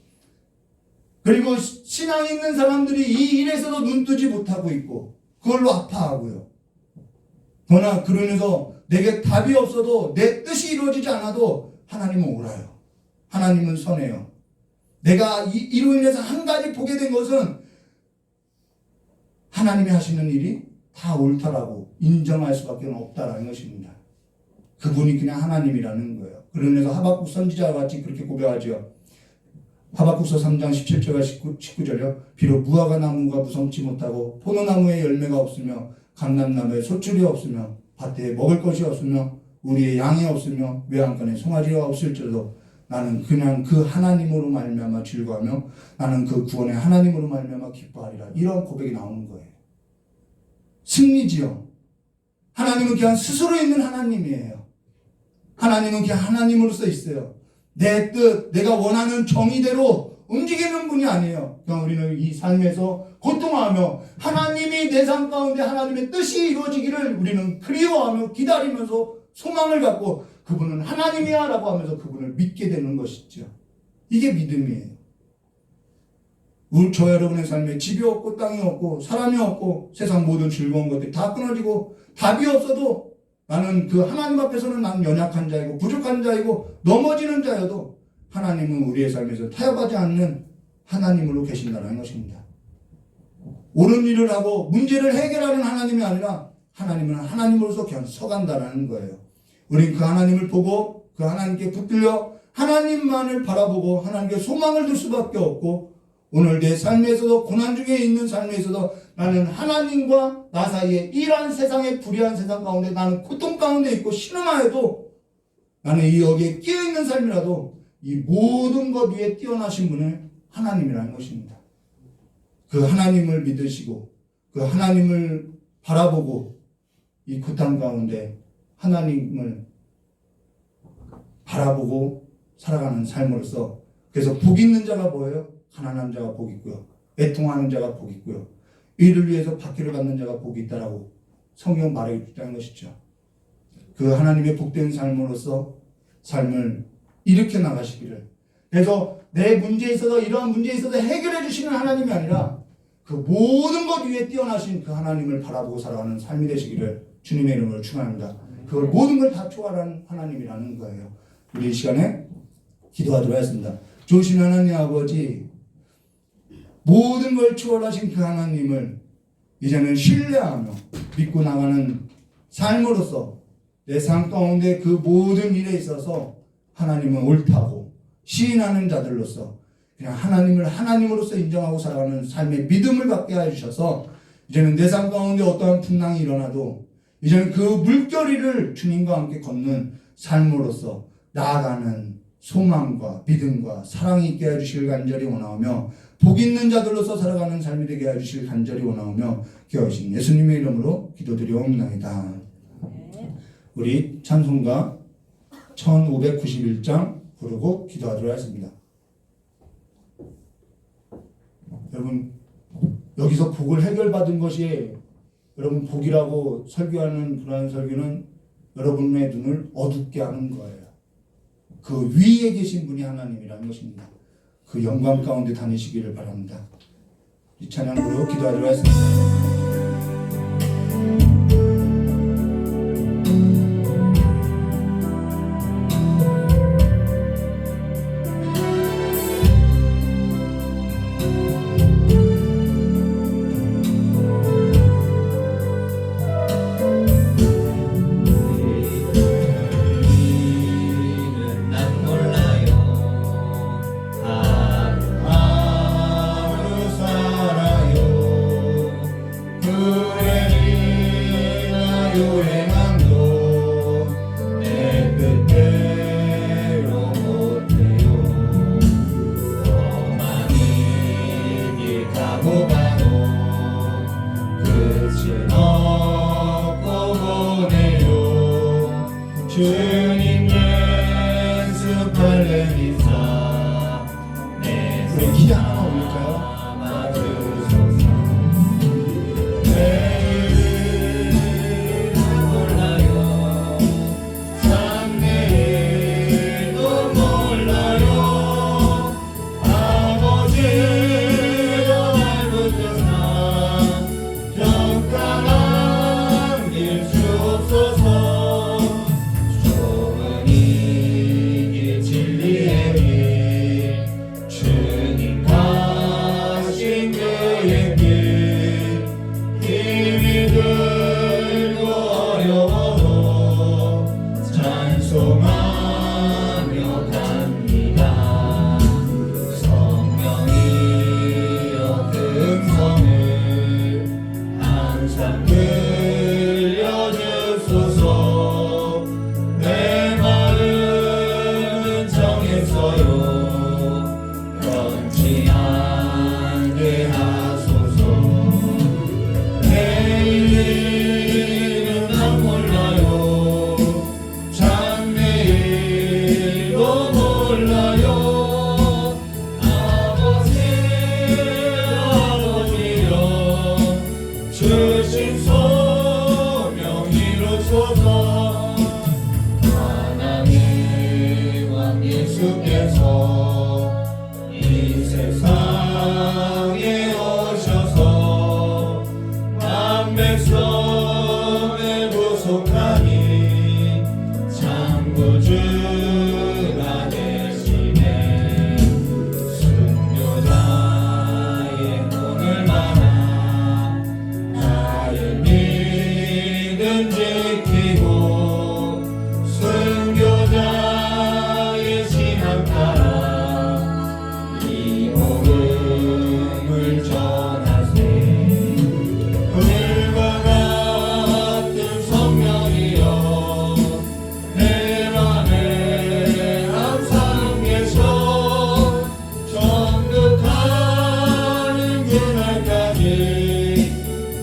그리고 신앙이 있는 사람들이 이 일에서도 눈뜨지 못하고 있고 그걸로 아파하고요. 그러나 그러면서 내게 답이 없어도 내 뜻이 이루어지지 않아도 하나님은 옳아요. 하나님은 선해요. 내가 이로 인해서 한 가지 보게 된 것은 하나님이 하시는 일이 다 옳다라고 인정할 수밖에 없다라는 것입니다. 그분이 그냥 하나님이라는 거예요. 그러면서 하박국 선지자와 같이 그렇게 고백하죠. 하박국서 3장 17절과 19절이요. 비록 무화과 나무가 무성치 못하고 포도나무에 열매가 없으며 감람나무에 소출이 없으며 밭에 먹을 것이 없으며 우리의 양이 없으며 외양간에 송아지가 없을지라도 나는 그냥 그 하나님으로 말미암아 즐거워하며 나는 그 구원의 하나님으로 말미암아 기뻐하리라. 이런 고백이 나오는 거예요. 승리지요. 하나님은 그냥 스스로 있는 하나님이에요. 하나님은 그냥 하나님으로서 있어요. 내 뜻, 내가 원하는 정의대로 움직이는 분이 아니에요. 그냥 우리는 이 삶에서 고통하며 하나님이 내 삶 가운데 하나님의 뜻이 이루어지기를 우리는 그리워하며 기다리면서 소망을 갖고 그분은 하나님이야 라고 하면서 그분을 믿게 되는 것이죠. 이게 믿음이에요. 저 여러분의 삶에 집이 없고 땅이 없고 사람이 없고 세상 모든 즐거운 것들이 다 끊어지고 답이 없어도 나는 그 하나님 앞에서는 나는 연약한 자이고 부족한 자이고 넘어지는 자여도 하나님은 우리의 삶에서 타협하지 않는 하나님으로 계신다는 것입니다. 옳은 일을 하고 문제를 해결하는 하나님이 아니라 하나님은 하나님으로서 그냥 서간다는 거예요. 우린 그 하나님을 보고 그 하나님께 붙들려 하나님만을 바라보고 하나님께 소망을 둘 수밖에 없고 오늘 내 삶에서도 고난 중에 있는 삶에서도 나는 하나님과 나 사이에 이러한 세상의 불의한 세상 가운데 나는 고통 가운데 있고 신음하여도 나는 이 여기에 끼어있는 삶이라도 이 모든 것 위에 뛰어나신 분은 하나님이라는 것입니다. 그 하나님을 믿으시고 그 하나님을 바라보고 이 고통 가운데 하나님을 바라보고 살아가는 삶으로서 그래서 복 있는 자가 뭐예요? 가난한 자가 복 있고요. 애통하는 자가 복 있고요. 이를 위해서 박해를 받는 자가 복이 있다라고 성경 말해 주자는 것이죠. 그 하나님의 복된 삶으로서 삶을 일으켜 나가시기를. 그래서 내 문제에 있어서 이러한 문제에 있어서 해결해 주시는 하나님이 아니라 그 모든 것 위에 뛰어나신 그 하나님을 바라보고 살아가는 삶이 되시기를 주님의 이름으로 축원합니다. 그걸 모든 걸 다 초월하는 하나님이라는 거예요. 우리 이 시간에 기도하도록 하겠습니다. 좋으신 하나님 아버지, 모든 걸 초월하신 그 하나님을 이제는 신뢰하며 믿고 나가는 삶으로서 내 삶 가운데 그 모든 일에 있어서 하나님은 옳다고 시인하는 자들로서 그냥 하나님을 하나님으로서 인정하고 살아가는 삶의 믿음을 갖게 해주셔서 이제는 내 삶 가운데 어떠한 풍랑이 일어나도 이제는 그 물결위를 주님과 함께 걷는 삶으로서 나아가는 소망과 믿음과 사랑이 있게 해주실 간절히 원하오며 복 있는 자들로서 살아가는 삶이 되게 해주실 간절히 원하오며 기어오신 예수님의 이름으로 기도드리옵나이다. 우리 찬송가 1591장 부르고 기도하도록 하겠습니다. 여러분 여기서 복을 해결받은 것이 여러분 복이라고 설교하는 그러한 설교는 여러분의 눈을 어둡게 하는 거예요. 그 위에 계신 분이 하나님이라는 것입니다. 그 영광 가운데 다니시기를 바랍니다. 이 찬양으로 기도하도록 하겠습니다. 주님 연습할래 미사 우리 기 하나 올릴까요? 맞으소서 내일을 몰라요 장래일도 몰라요 아버지여 날 붙드사 평강한 길 주옵소서 주옵소서. 하나님 왕 예수께서 이 세상에 오셔서 만 백성을 구속하니 참 구주가 되시네. 순교자의 혼을 말아 나의 믿음 지키고 순교자의 신앙 따라 이 복음을 전하세. 불과 같은 성령이여 내 맘에 항상 계셔. 전국하는 그날까지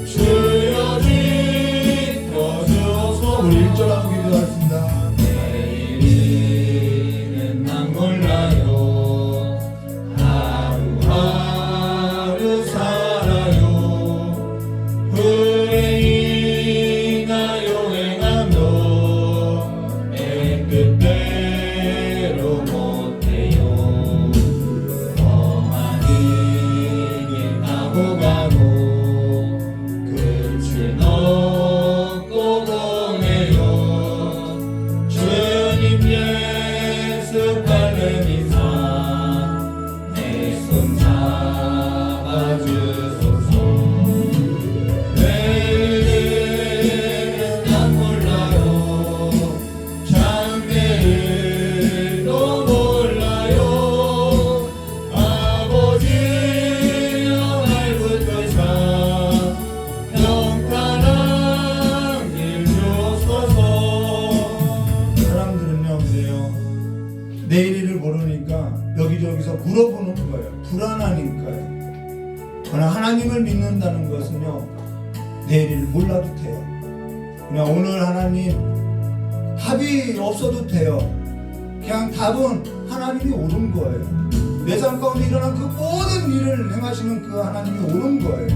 주여 지켜주소서. 우리 1절하고 기도하겠습니다. 내일은 난 몰라요. 하루하루 살아요. 불행이나요 행함도 내 뜻대로 못해요. 험한 길 가고 가고 끝은 없고 보내요. 주님 예수 발레미사 내 손 잡아주소서. 내일은 난 몰라요. 장래일도 몰라요. 아버지여 날 붙드사 평탄한 길 주소서. 사람들은요 그래요. 내일을 모르니까 여기저기서 물어보는 거예요. 불안하니까요. 그러나 하나님을 믿는다는 것은요 내일을 몰라도 돼요. 그냥 오늘 하나님 답이 없어도 돼요. 그냥 답은 하나님이 옳은 거예요. 내 삶 가운데 일어난 그 모든 일을 행하시는 그 하나님이 옳은 거예요.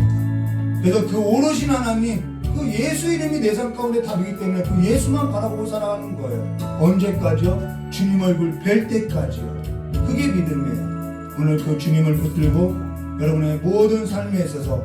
그래서 그 오르신 하나님, 그 예수 이름이 내 삶 가운데 답이기 때문에 그 예수만 바라보고 살아가는 거예요. 언제까지요? 주님 얼굴 뵐 때까지요. 그게 믿음이에요. 오늘 그 주님을 붙들고 여러분의 모든 삶에 있어서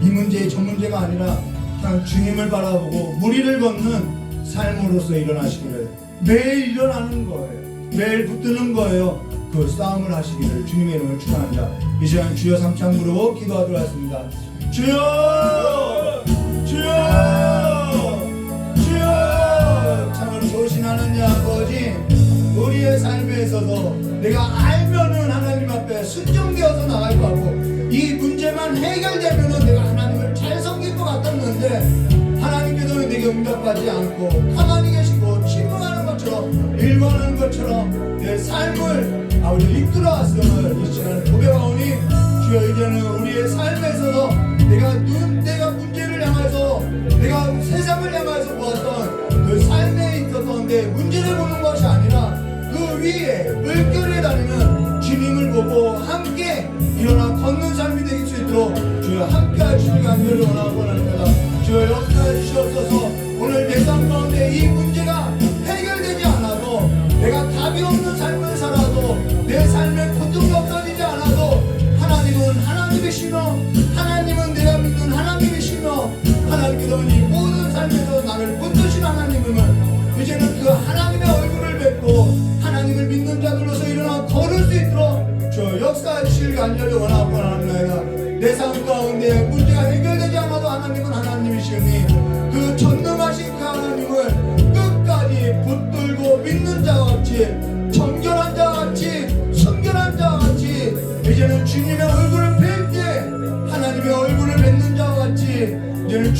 이 문제 저 문제가 아니라 그냥 주님을 바라보고 무리를 걷는 삶으로서 일어나시기를, 매일 일어나는 거예요. 매일 붙드는 거예요. 그 싸움을 하시기를 주님의 이름을 축원합니다. 이 시간 주여 삼창 부르고 기도하도록 하겠습니다. 주여! 주여! 주여! 참으로 좋으신 하나님 아버지, 우리의 삶에 있어서 내가 알면은 하나님 앞에 순종되어서 나갈 거고, 이 문제만 해결되면은 내가 하나님을 잘 섬길 것 같았는데 하나님께서는 내게 응답하지 않고 가만히 계시고 침묵하는 것처럼 일관하는 것처럼 내 삶을 아버지 이끌어왔음을 이 시간에 고백하오니, 주여 이제는 우리의 삶에 있어서 내가 문제를 향해서 내가 세상을 향해서 보았던 그 삶에 있었던 내 문제를 보는 것이 아니라 그 위에 물결에 다니는 주님을 보고 함께 일어나 걷는 삶이 되길 수 있도록 주여 함께 하시길 간절히 원하고 합니다. 주여 역사해 주시옵소서. 오늘 내 삶 가운데 이 문제가 해결되지 않아도, 내가 답이 없는 삶을 살아도, 내 삶에 고통이 없어지지 않아도 하나님은 하나님이시며, 하나님은 내가 믿는 하나님이시며, 하나님께서는 이 모든 삶에서 나를 붙드신 하나님임을 이제는 그 하나님의 얼굴을 뵙고 하나님을 믿는 자들로서 일어나 걸을 수 있도록 저 역사해 주시길 간절히 원하고 합니다. 내 삶 가운데 문제가 해결되지 않아도 하나님은 하나님이시니 그 전능하신 그 하나님을 끝까지 붙들고 믿는 자와 같이, 정결한 자와 같이, 순결한 자와 같이 이제는 주님의 얼굴을 뵐 때 하나님의 얼굴을 뵙는 자와 같이 이제는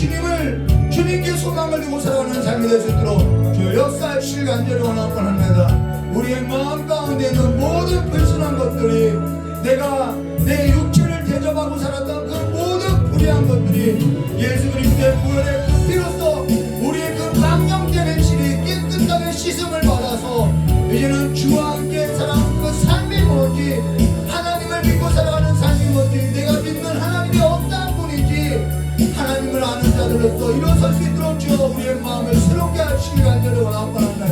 주님께 소망을 두고 살아가는 삶이 될 수 있도록 주 역사해 주실 간절히 원하고 합니다. 우리의 마음 가운데 있는 모든 불순한 것들이, 내가 내 육체를 대접하고 살았던 그 모든 불의한 것들이 예수 그리스도의 부활의 그 피로써 우리의 그 망령되는 실이 깨끗하게 씻음을 받아서 이제는 주와 함께 살아가는 그 삶이 뭔지, 하나님을 믿고 살아가는 삶이 뭔지, 내가 믿는 하나님이 어떤 분인지 하나님을 아는 자들로서 일어설 수 있도록 주여 우리의 마음을 새롭게 하시옵소서. 역사하시길 간절히 원합니다.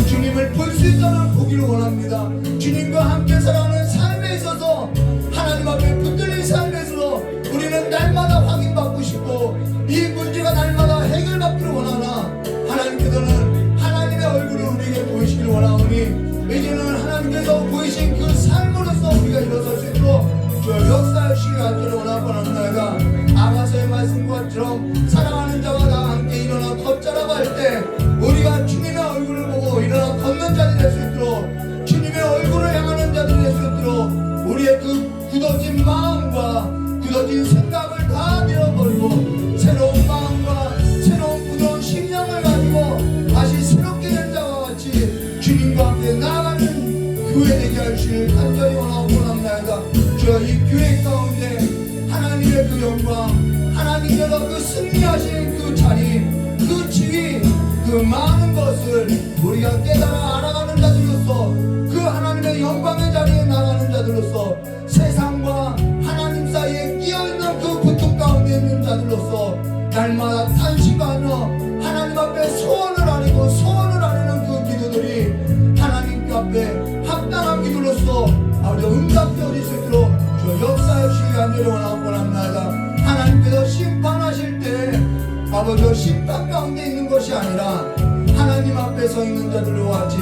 주님을 볼 수 있도록 보기를 원합니다. 주님과 함께 살아가는 삶에 있어서 하나님 앞에 붙들린 삶에 있어서 우리는 날마다 확인받고 싶고 이 문제가 날마다 해결받기를 원하나 하나님께서는 하나님의 얼굴을 우리에게 보이시길 원하오니 이제는 하나님께서 보이신 그 삶으로서 우리가 일어설 수 있도록 주 역사하시길 간절히 원합니다. 아가서의 말씀과처럼 사랑하는 자와 나와 함께 일어나 걷자라고 할 때 우리가 주님의 얼굴을 보고 일어나 걷는 자들이 될 수 있도록 주님의 얼굴을 향하는 자들이 될 수 있도록 우리의 그 굳어진 마음과 굳어진 생각을 다 내어버리고 새로운 마음과 새로운 부드러운 심령을 가지고 다시 새롭게 된 자와 같이 주님과 함께 나아가는 교회 되게 하시길 간절히 원합니다. 주여 이 교회 가운데 하나님의 그 영광 하나님께서 그 승리하신 그 자리 그 지위 그 많은 것을 우리가 깨달아 알아가는 자들로서 그 하나님의 영광의 자리에 나가는 자들로서 세상과 하나님 사이에 끼어있는 그 고통 가운데 있는 자들로서 날마다 탄식하며 하나님 앞에 소원을 아뢰고 소원을 아뢰는 그 기도들이 하나님 앞에 합당한 기도로서 아버지 응답되어질 수 있도록 저 역사의 주의 간절히 원합니다. 하나님께서 심판하실 때 아버지 심판 가운데 있는 것이 아니라 하나님 앞에 서 있는 자들과 같이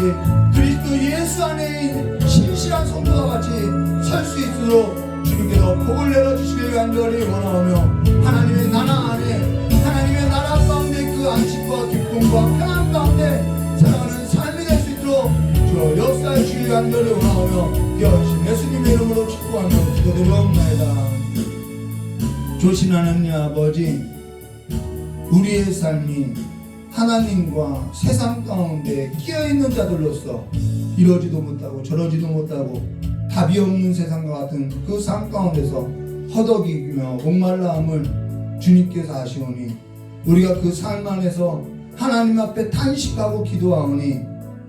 그리스도 예수 안에 신실한 성도와 같이 설 수 있도록 주님께서 복을 내려주시길 간절히 원하오며 하나님의 나라 안에 하나님의 나라 가운데 그 안식과 기쁨과 평안 가운데 살아가는 삶이 될 수 있도록 저 역사의 주의 간절히 원하오며 기어하신 예수님의 이름으로 축복하며 기도드리옵나이다. 조신 하나님 아버지 우리의 삶이 하나님과 세상 가운데 끼어있는 자들로서 이러지도 못하고 저러지도 못하고 답이 없는 세상과 같은 그 삶 가운데서 허덕이며 목말라함을 주님께서 아시오니 우리가 그 삶 안에서 하나님 앞에 탄식하고 기도하오니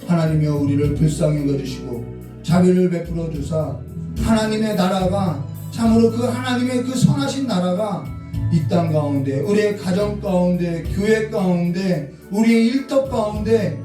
하나님이여 우리를 불쌍히 여겨주시고 자비를 베풀어 주사 하나님의 나라가 참으로 그 하나님의 그 선하신 나라가 이 땅 가운데 우리의 가정 가운데 교회 가운데 우리의 일터 가운데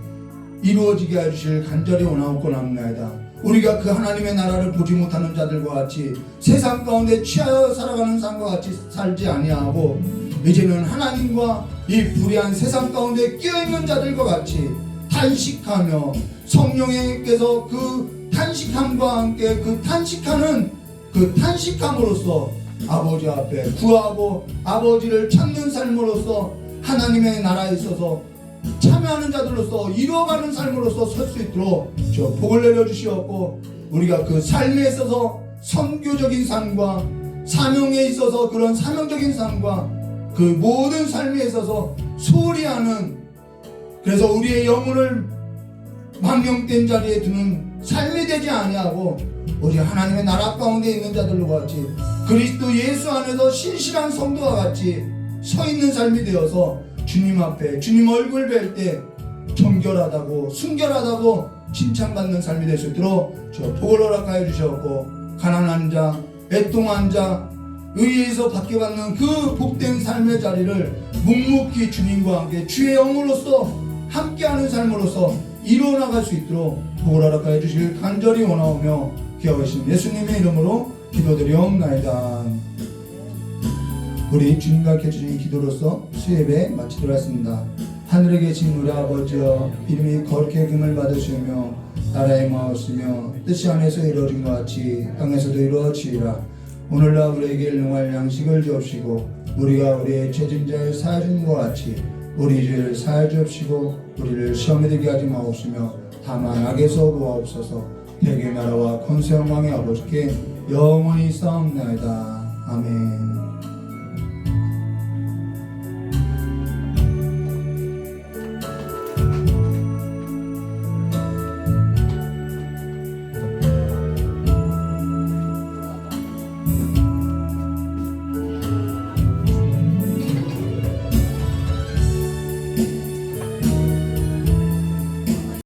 이루어지게 해주실 간절히 원하옵고나옵나이다. 우리가 그 하나님의 나라를 보지 못하는 자들과 같이 세상 가운데 취하여 살아가는 삶과 같이 살지 아니하고 이제는 하나님과 이 불의한 세상 가운데 끼어있는 자들과 같이 탄식하며 성령께서 그 탄식함과 함께 그 탄식하는 그 탄식함으로써 아버지 앞에 구하고 아버지를 찾는 삶으로서 하나님의 나라에 있어서 참여하는 자들로서 이루어가는 삶으로서 설 수 있도록 저 복을 내려주시옵고 우리가 그 삶에 있어서 선교적인 삶과 사명에 있어서 그런 사명적인 삶과 그 모든 삶에 있어서 소홀히 하는 그래서 우리의 영혼을 망령된 자리에 두는 삶이 되지 아니하고 오직 하나님의 나라 가운데 있는 자들로 같이 그리스도 예수 안에서 신실한 성도와 같이 서 있는 삶이 되어서 주님 앞에 주님 얼굴 뵐 때 정결하다고 순결하다고 칭찬받는 삶이 될 수 있도록 저 복을 허락하여 주셨고 가난한 자 애통한 자 의에서 받게받는 그 복된 삶의 자리를 묵묵히 주님과 함께 주의 영으로서 함께하는 삶으로서 이루어나갈 수 있도록 복을 허락하여 주시길 간절히 원하오며 기억하신 예수님의 이름으로 기도드리옵나이다. 우리 주님과 함께 주신 기도로서 수예배 마치도록 하겠습니다. 하늘에 계신 우리 아버지여 이름이 거룩히 금을 받으시며 나라의 마으시며 뜻이 안에서 이루어진 것 같이 땅에서도 이루어지리라. 오늘날 우리에게 일용할 양식을 주옵시고 우리가 우리의 죄진자를 사하여 준 것 같이 우리 죄를 사하여 주옵시고 우리를 시험에 들게 하지 마옵시며 다만 악에서 구하옵소서. 대개 나라와 권세 영광의 아버지께 영원히 싸움나이다. 아멘.